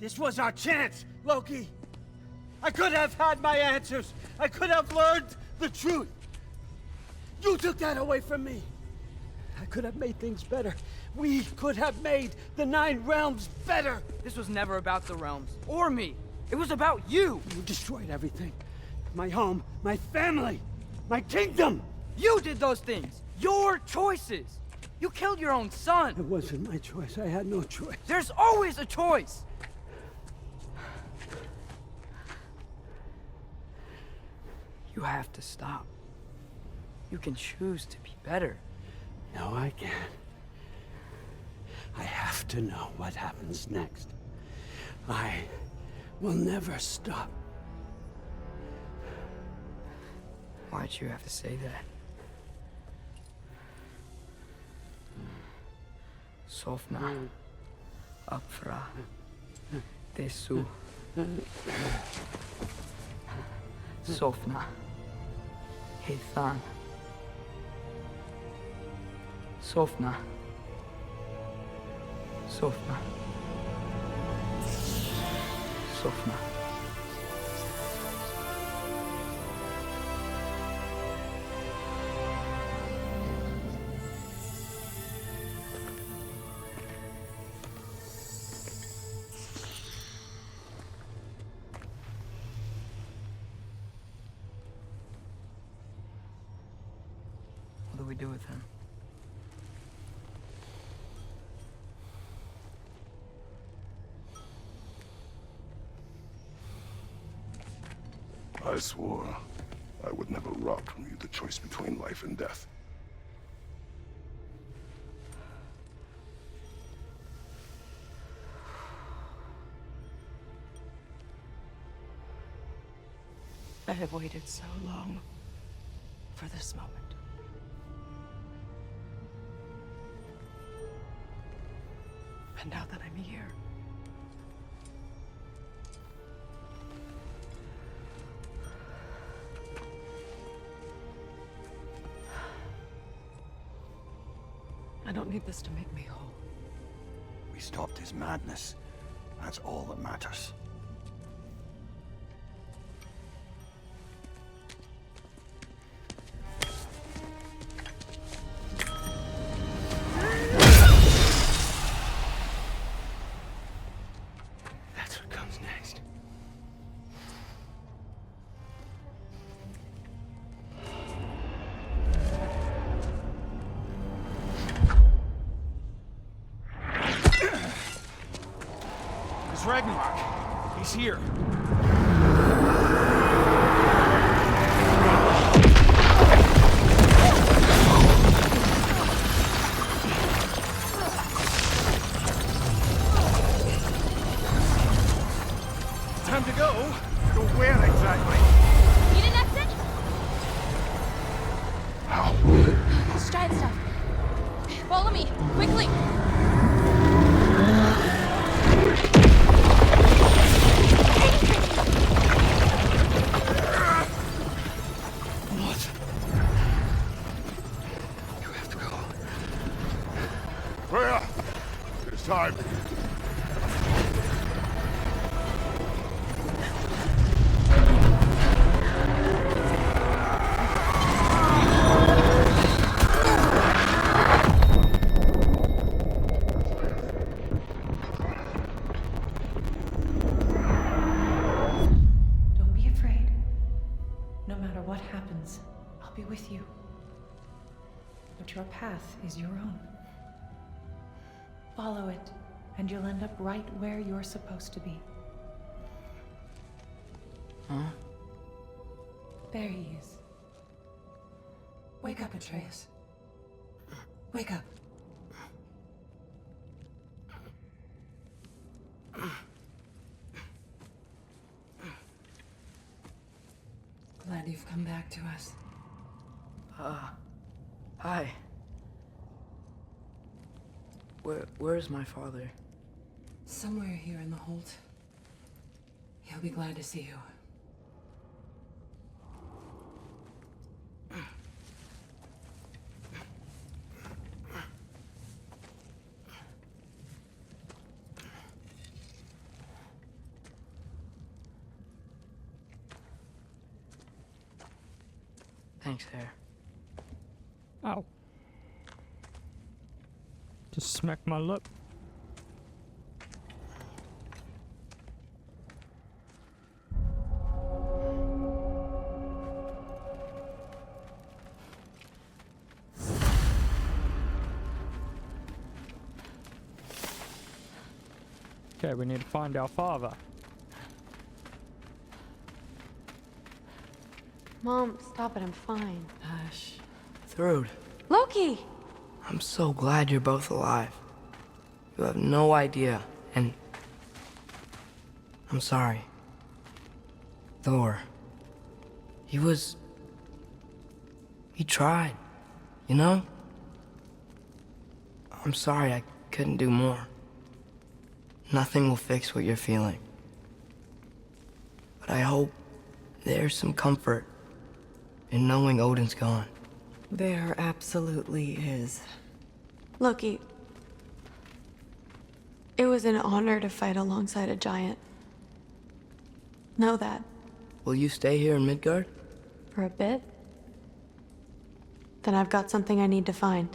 This was our chance, Loki. I could have had my answers. I could have learned the truth. You took that away from me. I could have made things better. We could have made the 9 realms better. This was never about the realms, or me. It was about you. You destroyed everything. My home, my family, my kingdom. You did those things. Your choices. You killed your own son. It wasn't my choice. I had no choice. There's always a choice. You have to stop. You can choose to be better. No, I can't. I have to know what happens next. I will never stop. Why'd you have to say that? Sofna. Apfra. Tesu. Sofna. Heithan. Sofna. Sofna. Sofna. What do we do with him? I swore I would never rob from you the choice between life and death. I have waited so long for this moment. And now that I'm here, I don't need this to make me whole. We stopped his madness. That's all that matters. That's what comes next. It's Ragnarök. He's here. Time to go. Go where exactly? Need an exit? How? Let's try and stuff. Follow me, quickly. What? You have to go. Freya! It's time. Don't be afraid. No matter what happens, I'll be with you. But your path is your own. Follow it, and you'll end up right where you're supposed to be. Huh? There he is. Wake up, Atreus. Wake up. Glad you've come back to us. Hi. Where's my father? Somewhere here in the Holt. He'll be glad to see you. Thanks, Hair. Ow. Just smacked my lip. Okay, we need to find our father. Mom, stop it. I'm fine. Hush. Thrud, Loki! I'm so glad you're both alive. You have no idea, and I'm sorry. Thor. He tried, you know? I'm sorry I couldn't do more. Nothing will fix what you're feeling. But I hope there's some comfort in knowing Odin's gone. There absolutely is. Loki, it was an honor to fight alongside a giant. Know that. Will you stay here in Midgard? For a bit? Then I've got something I need to find.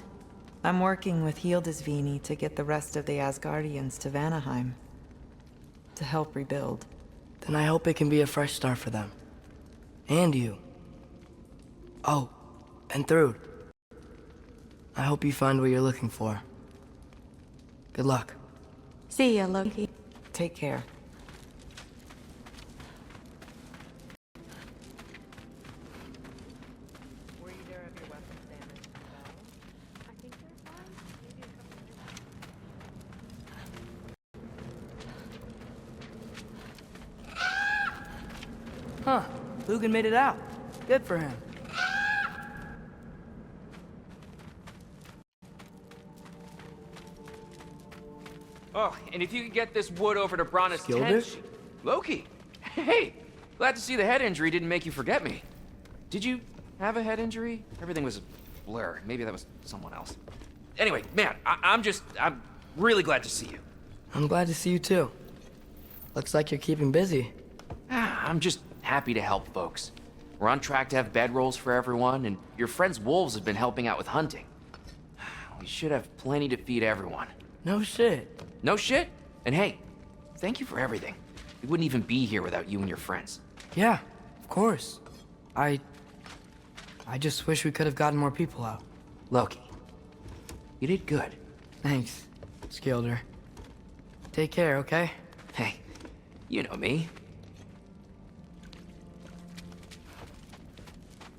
I'm working with Hildisvíni to get the rest of the Asgardians to Vanaheim. To help rebuild. Then I hope it can be a fresh start for them. And you. Oh, and Thrud. I hope you find what you're looking for. Good luck. See ya, Loki. Take care. Huh. Lugan made it out. Good for him. Oh, and if you could get this wood over to Brana's Skilled tent... it? Loki! Hey! Glad to see the head injury didn't make you forget me. Did you have a head injury? Everything was a blur. Maybe that was someone else. Anyway, man, I'm really glad to see you. I'm glad to see you too. Looks like you're keeping busy. I'm just happy to help folks. We're on track to have bedrolls for everyone, and your friend's wolves have been helping out with hunting. We should have plenty to feed everyone. No shit. No shit? And hey, thank you for everything. We wouldn't even be here without you and your friends. Yeah, of course. I just wish we could have gotten more people out. Loki, you did good. Thanks, Skilder. Take care, okay? Hey, you know me.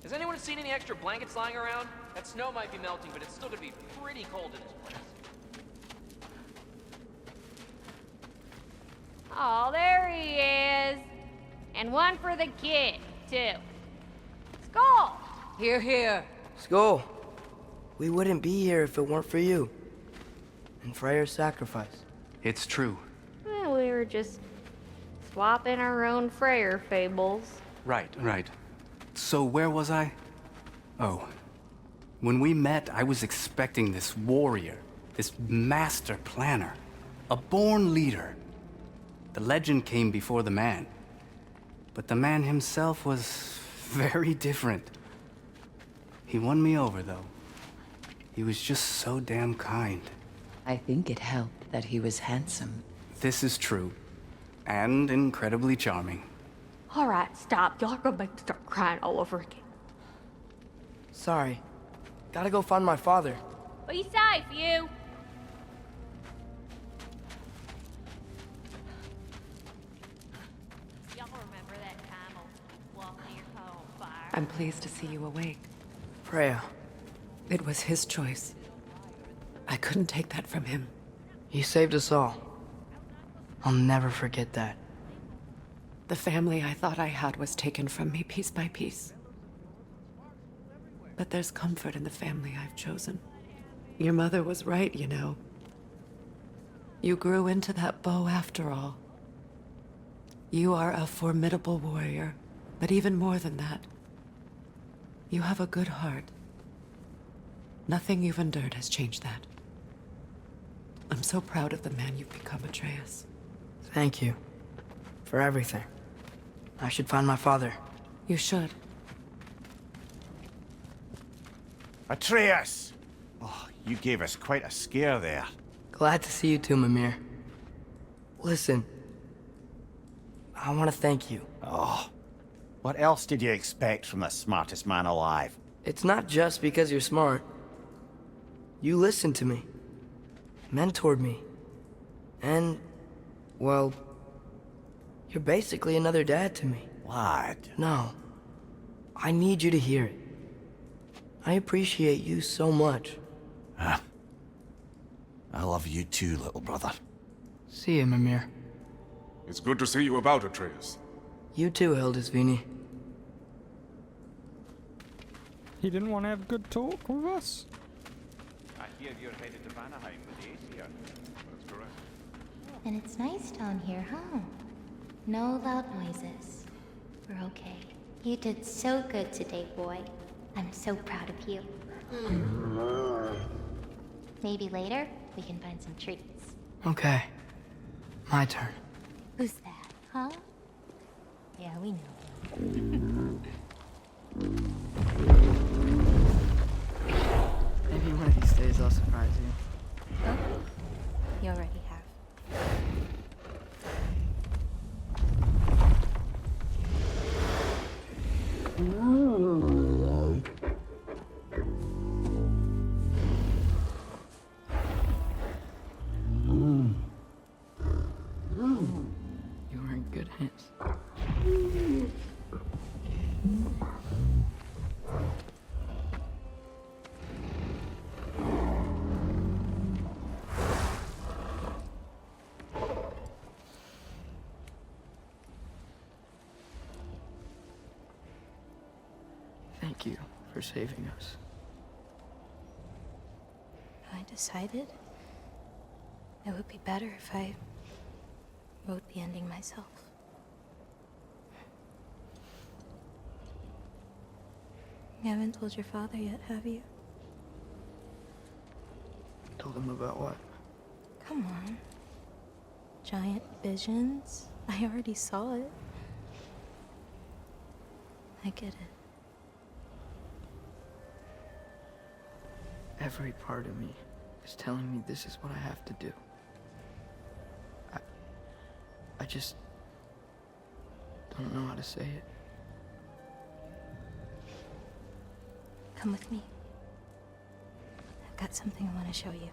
Has anyone seen any extra blankets lying around? That snow might be melting, but it's still gonna be pretty cold in this place. Oh, there he is. And one for the kid, too. Skull! Here, here. Skull. We wouldn't be here if it weren't for you. And Freyr's sacrifice. It's true. Well, we were just swapping our own Freyr fables. Right. So where was I? Oh. When we met, I was expecting this warrior, this master planner, a born leader. The legend came before the man. But the man himself was very different. He won me over, though. He was just so damn kind. I think it helped that he was handsome. This is true. And incredibly charming. All right, stop. Y'all are gonna make me start crying all over again. Sorry. Gotta go find my father. Be safe, you. Y'all remember that time I was walking your car on fire? I'm pleased to see you awake. Freya. It was his choice. I couldn't take that from him. He saved us all. I'll never forget that. The family I thought I had was taken from me piece by piece. But there's comfort in the family I've chosen. Your mother was right, you know. You grew into that bow after all. You are a formidable warrior, but even more than that, you have a good heart. Nothing you've endured has changed that. I'm so proud of the man you've become, Atreus. Thank you. For everything. I should find my father. You should. Atreus! Oh, you gave us quite a scare there. Glad to see you too, Mimir. Listen, I want to thank you. Oh, what else did you expect from the smartest man alive? It's not just because you're smart. You listened to me, mentored me, and, well, you're basically another dad to me. Lad. No, I need you to hear it. I appreciate you so much. I love you too, little brother. See you, Mimir. It's good to see you about, Atreus. You too, Hildisvini. He didn't want to have a good talk with us? I hear you're headed to Vanaheim with the Aesir. That's correct. And it's nice down here, huh? No loud noises. We're okay. You did so good today, boy. I'm so proud of you. Maybe later, we can find some treats. Okay. My turn. Who's that, huh? Yeah, we know. Maybe one of these days I'll surprise you. Oh, you already have. You were in good hands. Thank you for saving us. I decided it would be better if I wrote the ending myself. You haven't told your father yet, have you? Told him about what? Come on. Giant visions? I already saw it. I get it. Every part of me is telling me this is what I have to do. I just don't know how to say it. Come with me. I've got something I want to show you.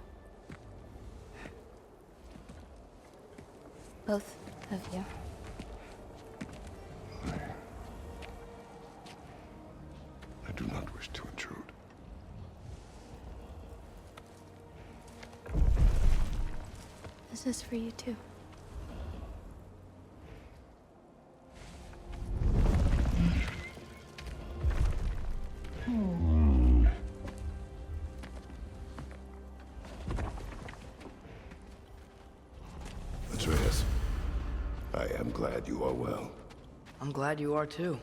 Both of you. I do not wish to intrude. This is for you too. Atreus, I am glad you are well. I'm glad you are too.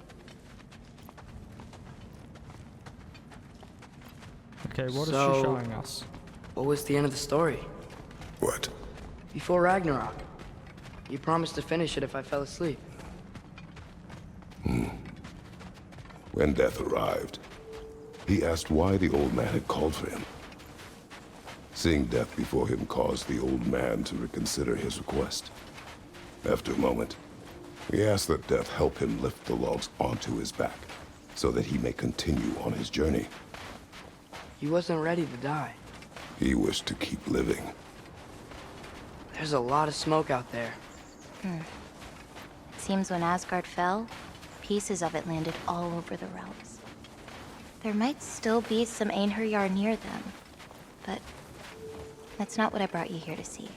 Okay, what is So, she showing us? What was the end of the story? What? Before Ragnarok. You promised to finish it if I fell asleep. When death arrived, he asked why the old man had called for him. Seeing death before him caused the old man to reconsider his request. After a moment, he asked that death help him lift the logs onto his back, so that he may continue on his journey. He wasn't ready to die. He wished to keep living. There's a lot of smoke out there. Seems when Asgard fell, pieces of it landed all over the realms. There might still be some Einherjar near them, but that's not what I brought you here to see.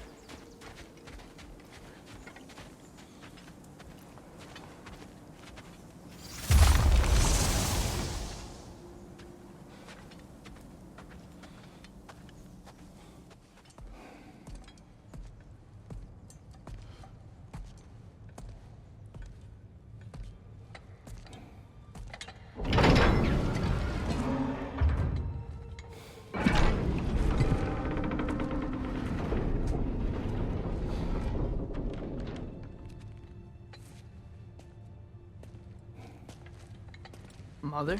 Mother?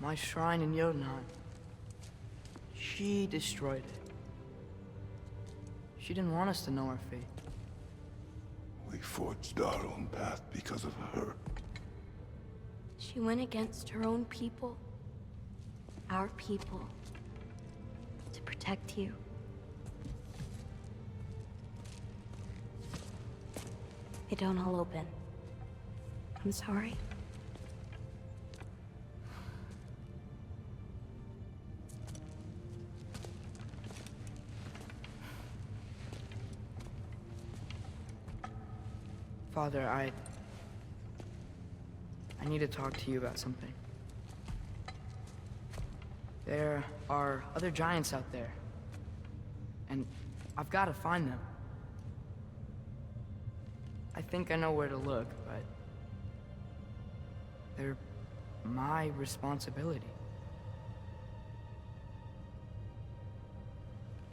my shrine in Jotunheim. She destroyed it. She didn't want us to know our fate. We forged our own path because of her. She went against her own people. Our people. To protect you. They don't all open. I'm sorry. Father, I need to talk to you about something. There are other giants out there. And I've got to find them. I think I know where to look, but they're my responsibility.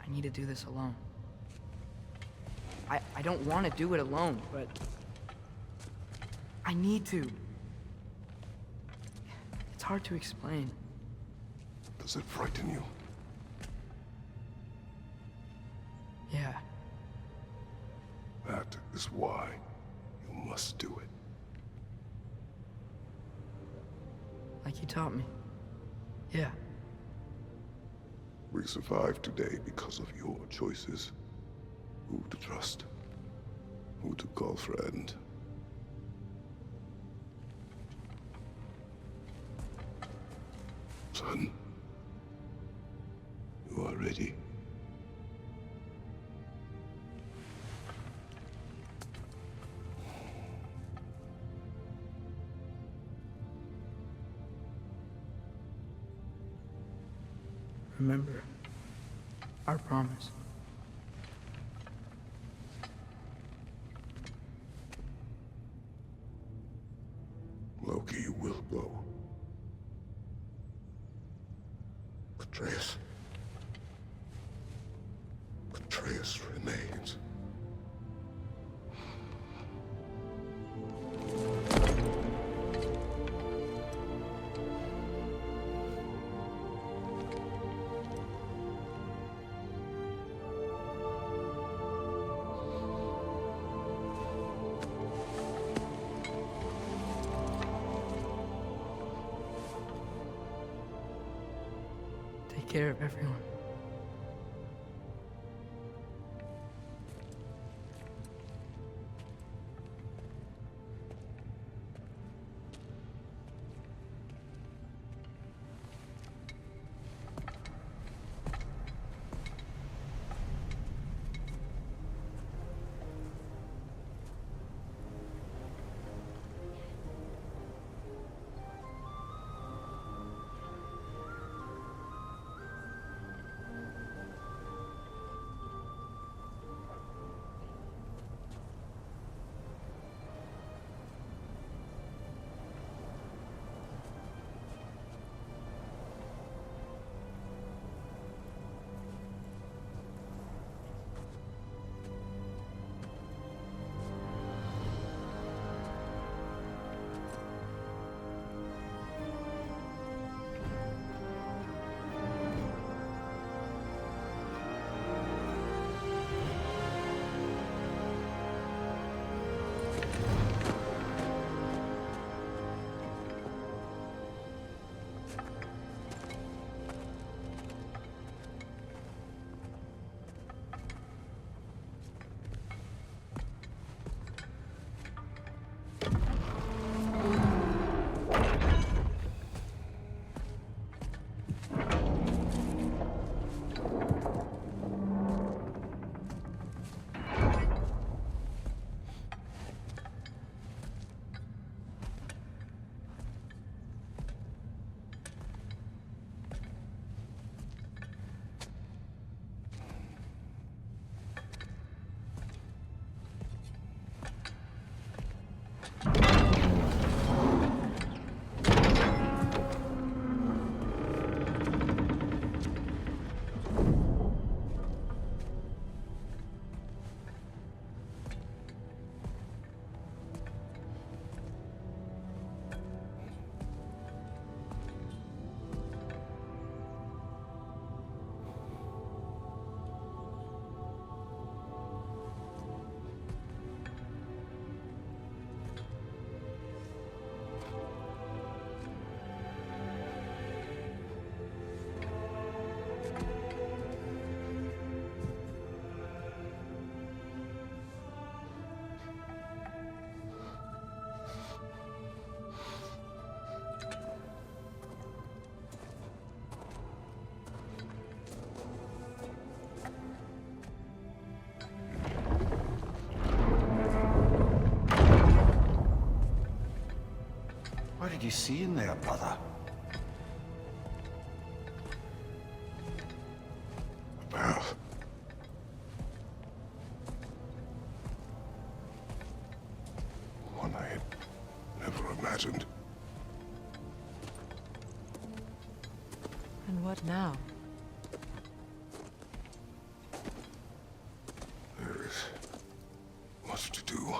I need to do this alone. I don't want to do it alone, but I need to. It's hard to explain. Does it frighten you? Yeah. That is why you must do it. Like you taught me. Yeah. We survived today because of your choices. Who to trust. Who to call friend. Son. You are ready. Remember our promise. Loki will go. Atreus. Atreus remains. Take care of everyone. did you see in there, brother? A path. One I had never imagined. And what now? There is much to do.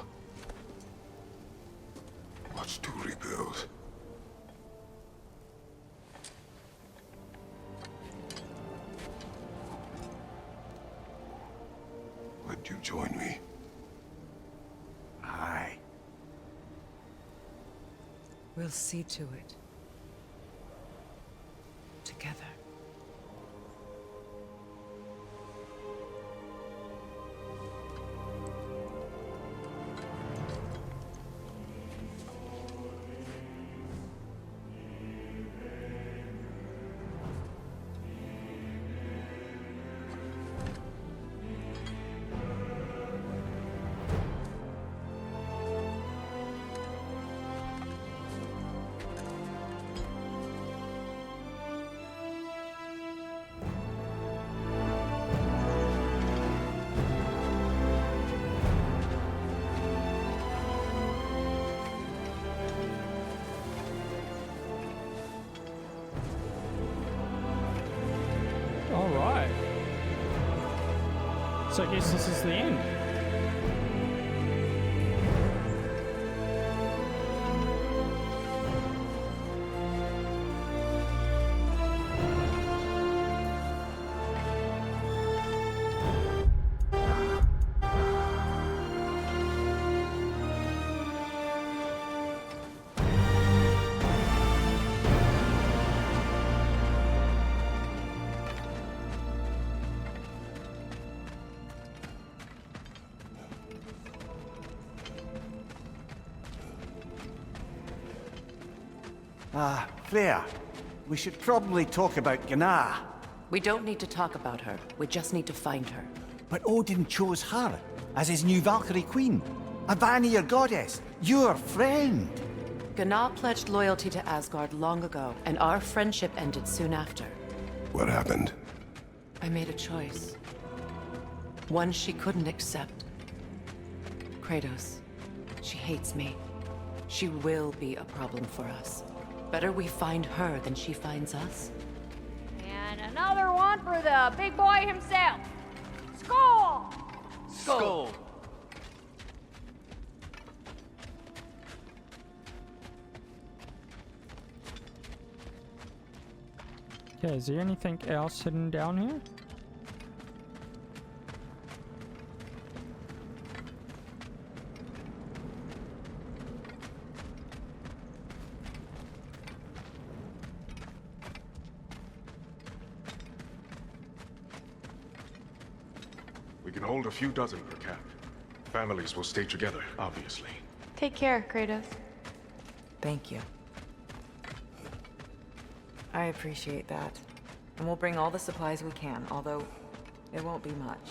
Much to rebuild. Would you join me? Aye. We'll see to it. Together. Alright. So I guess this is the end. Freya, we should probably talk about Gná. We don't need to talk about her. We just need to find her. But Odin chose her as his new Valkyrie queen. A Vanir goddess, your friend. Gná pledged loyalty to Asgard long ago, and our friendship ended soon after. What happened? I made a choice. One she couldn't accept. Kratos. She hates me. She will be a problem for us. Better we find her than she finds us. And another one for the big boy himself. Skull! Skull! Okay, is there anything else hidden down here? We can hold a few dozen per cap. Families will stay together, obviously. Take care, Kratos. Thank you. I appreciate that. And we'll bring all the supplies we can, although it won't be much.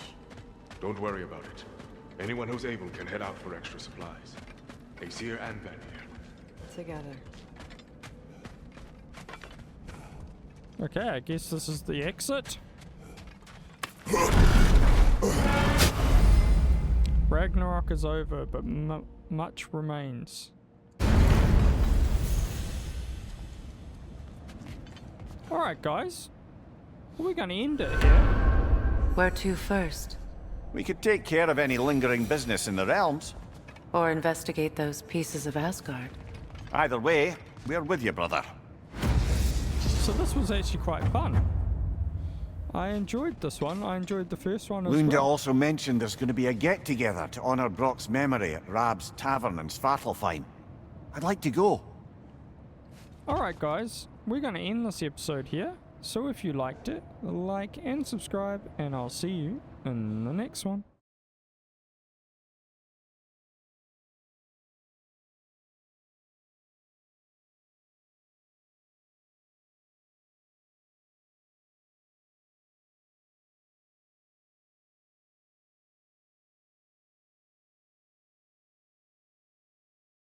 Don't worry about it. Anyone who's able can head out for extra supplies. Aesir and Vanir. Together. Okay, I guess this is the exit. Ragnarok is over, but much remains. Alright guys, we're gonna end it here. Where to first? We could take care of any lingering business in the realms. Or investigate those pieces of Asgard. Either way, we're with you, brother. So this was actually quite fun. I enjoyed this one. I enjoyed the first one as Lunda well. also mentioned there's going to be a get-together to honor Brock's memory at Rab's Tavern in Svartalfheim. I'd like to go. Alright guys, we're going to end this episode here. So if you liked it, like and subscribe, and I'll see you in the next one.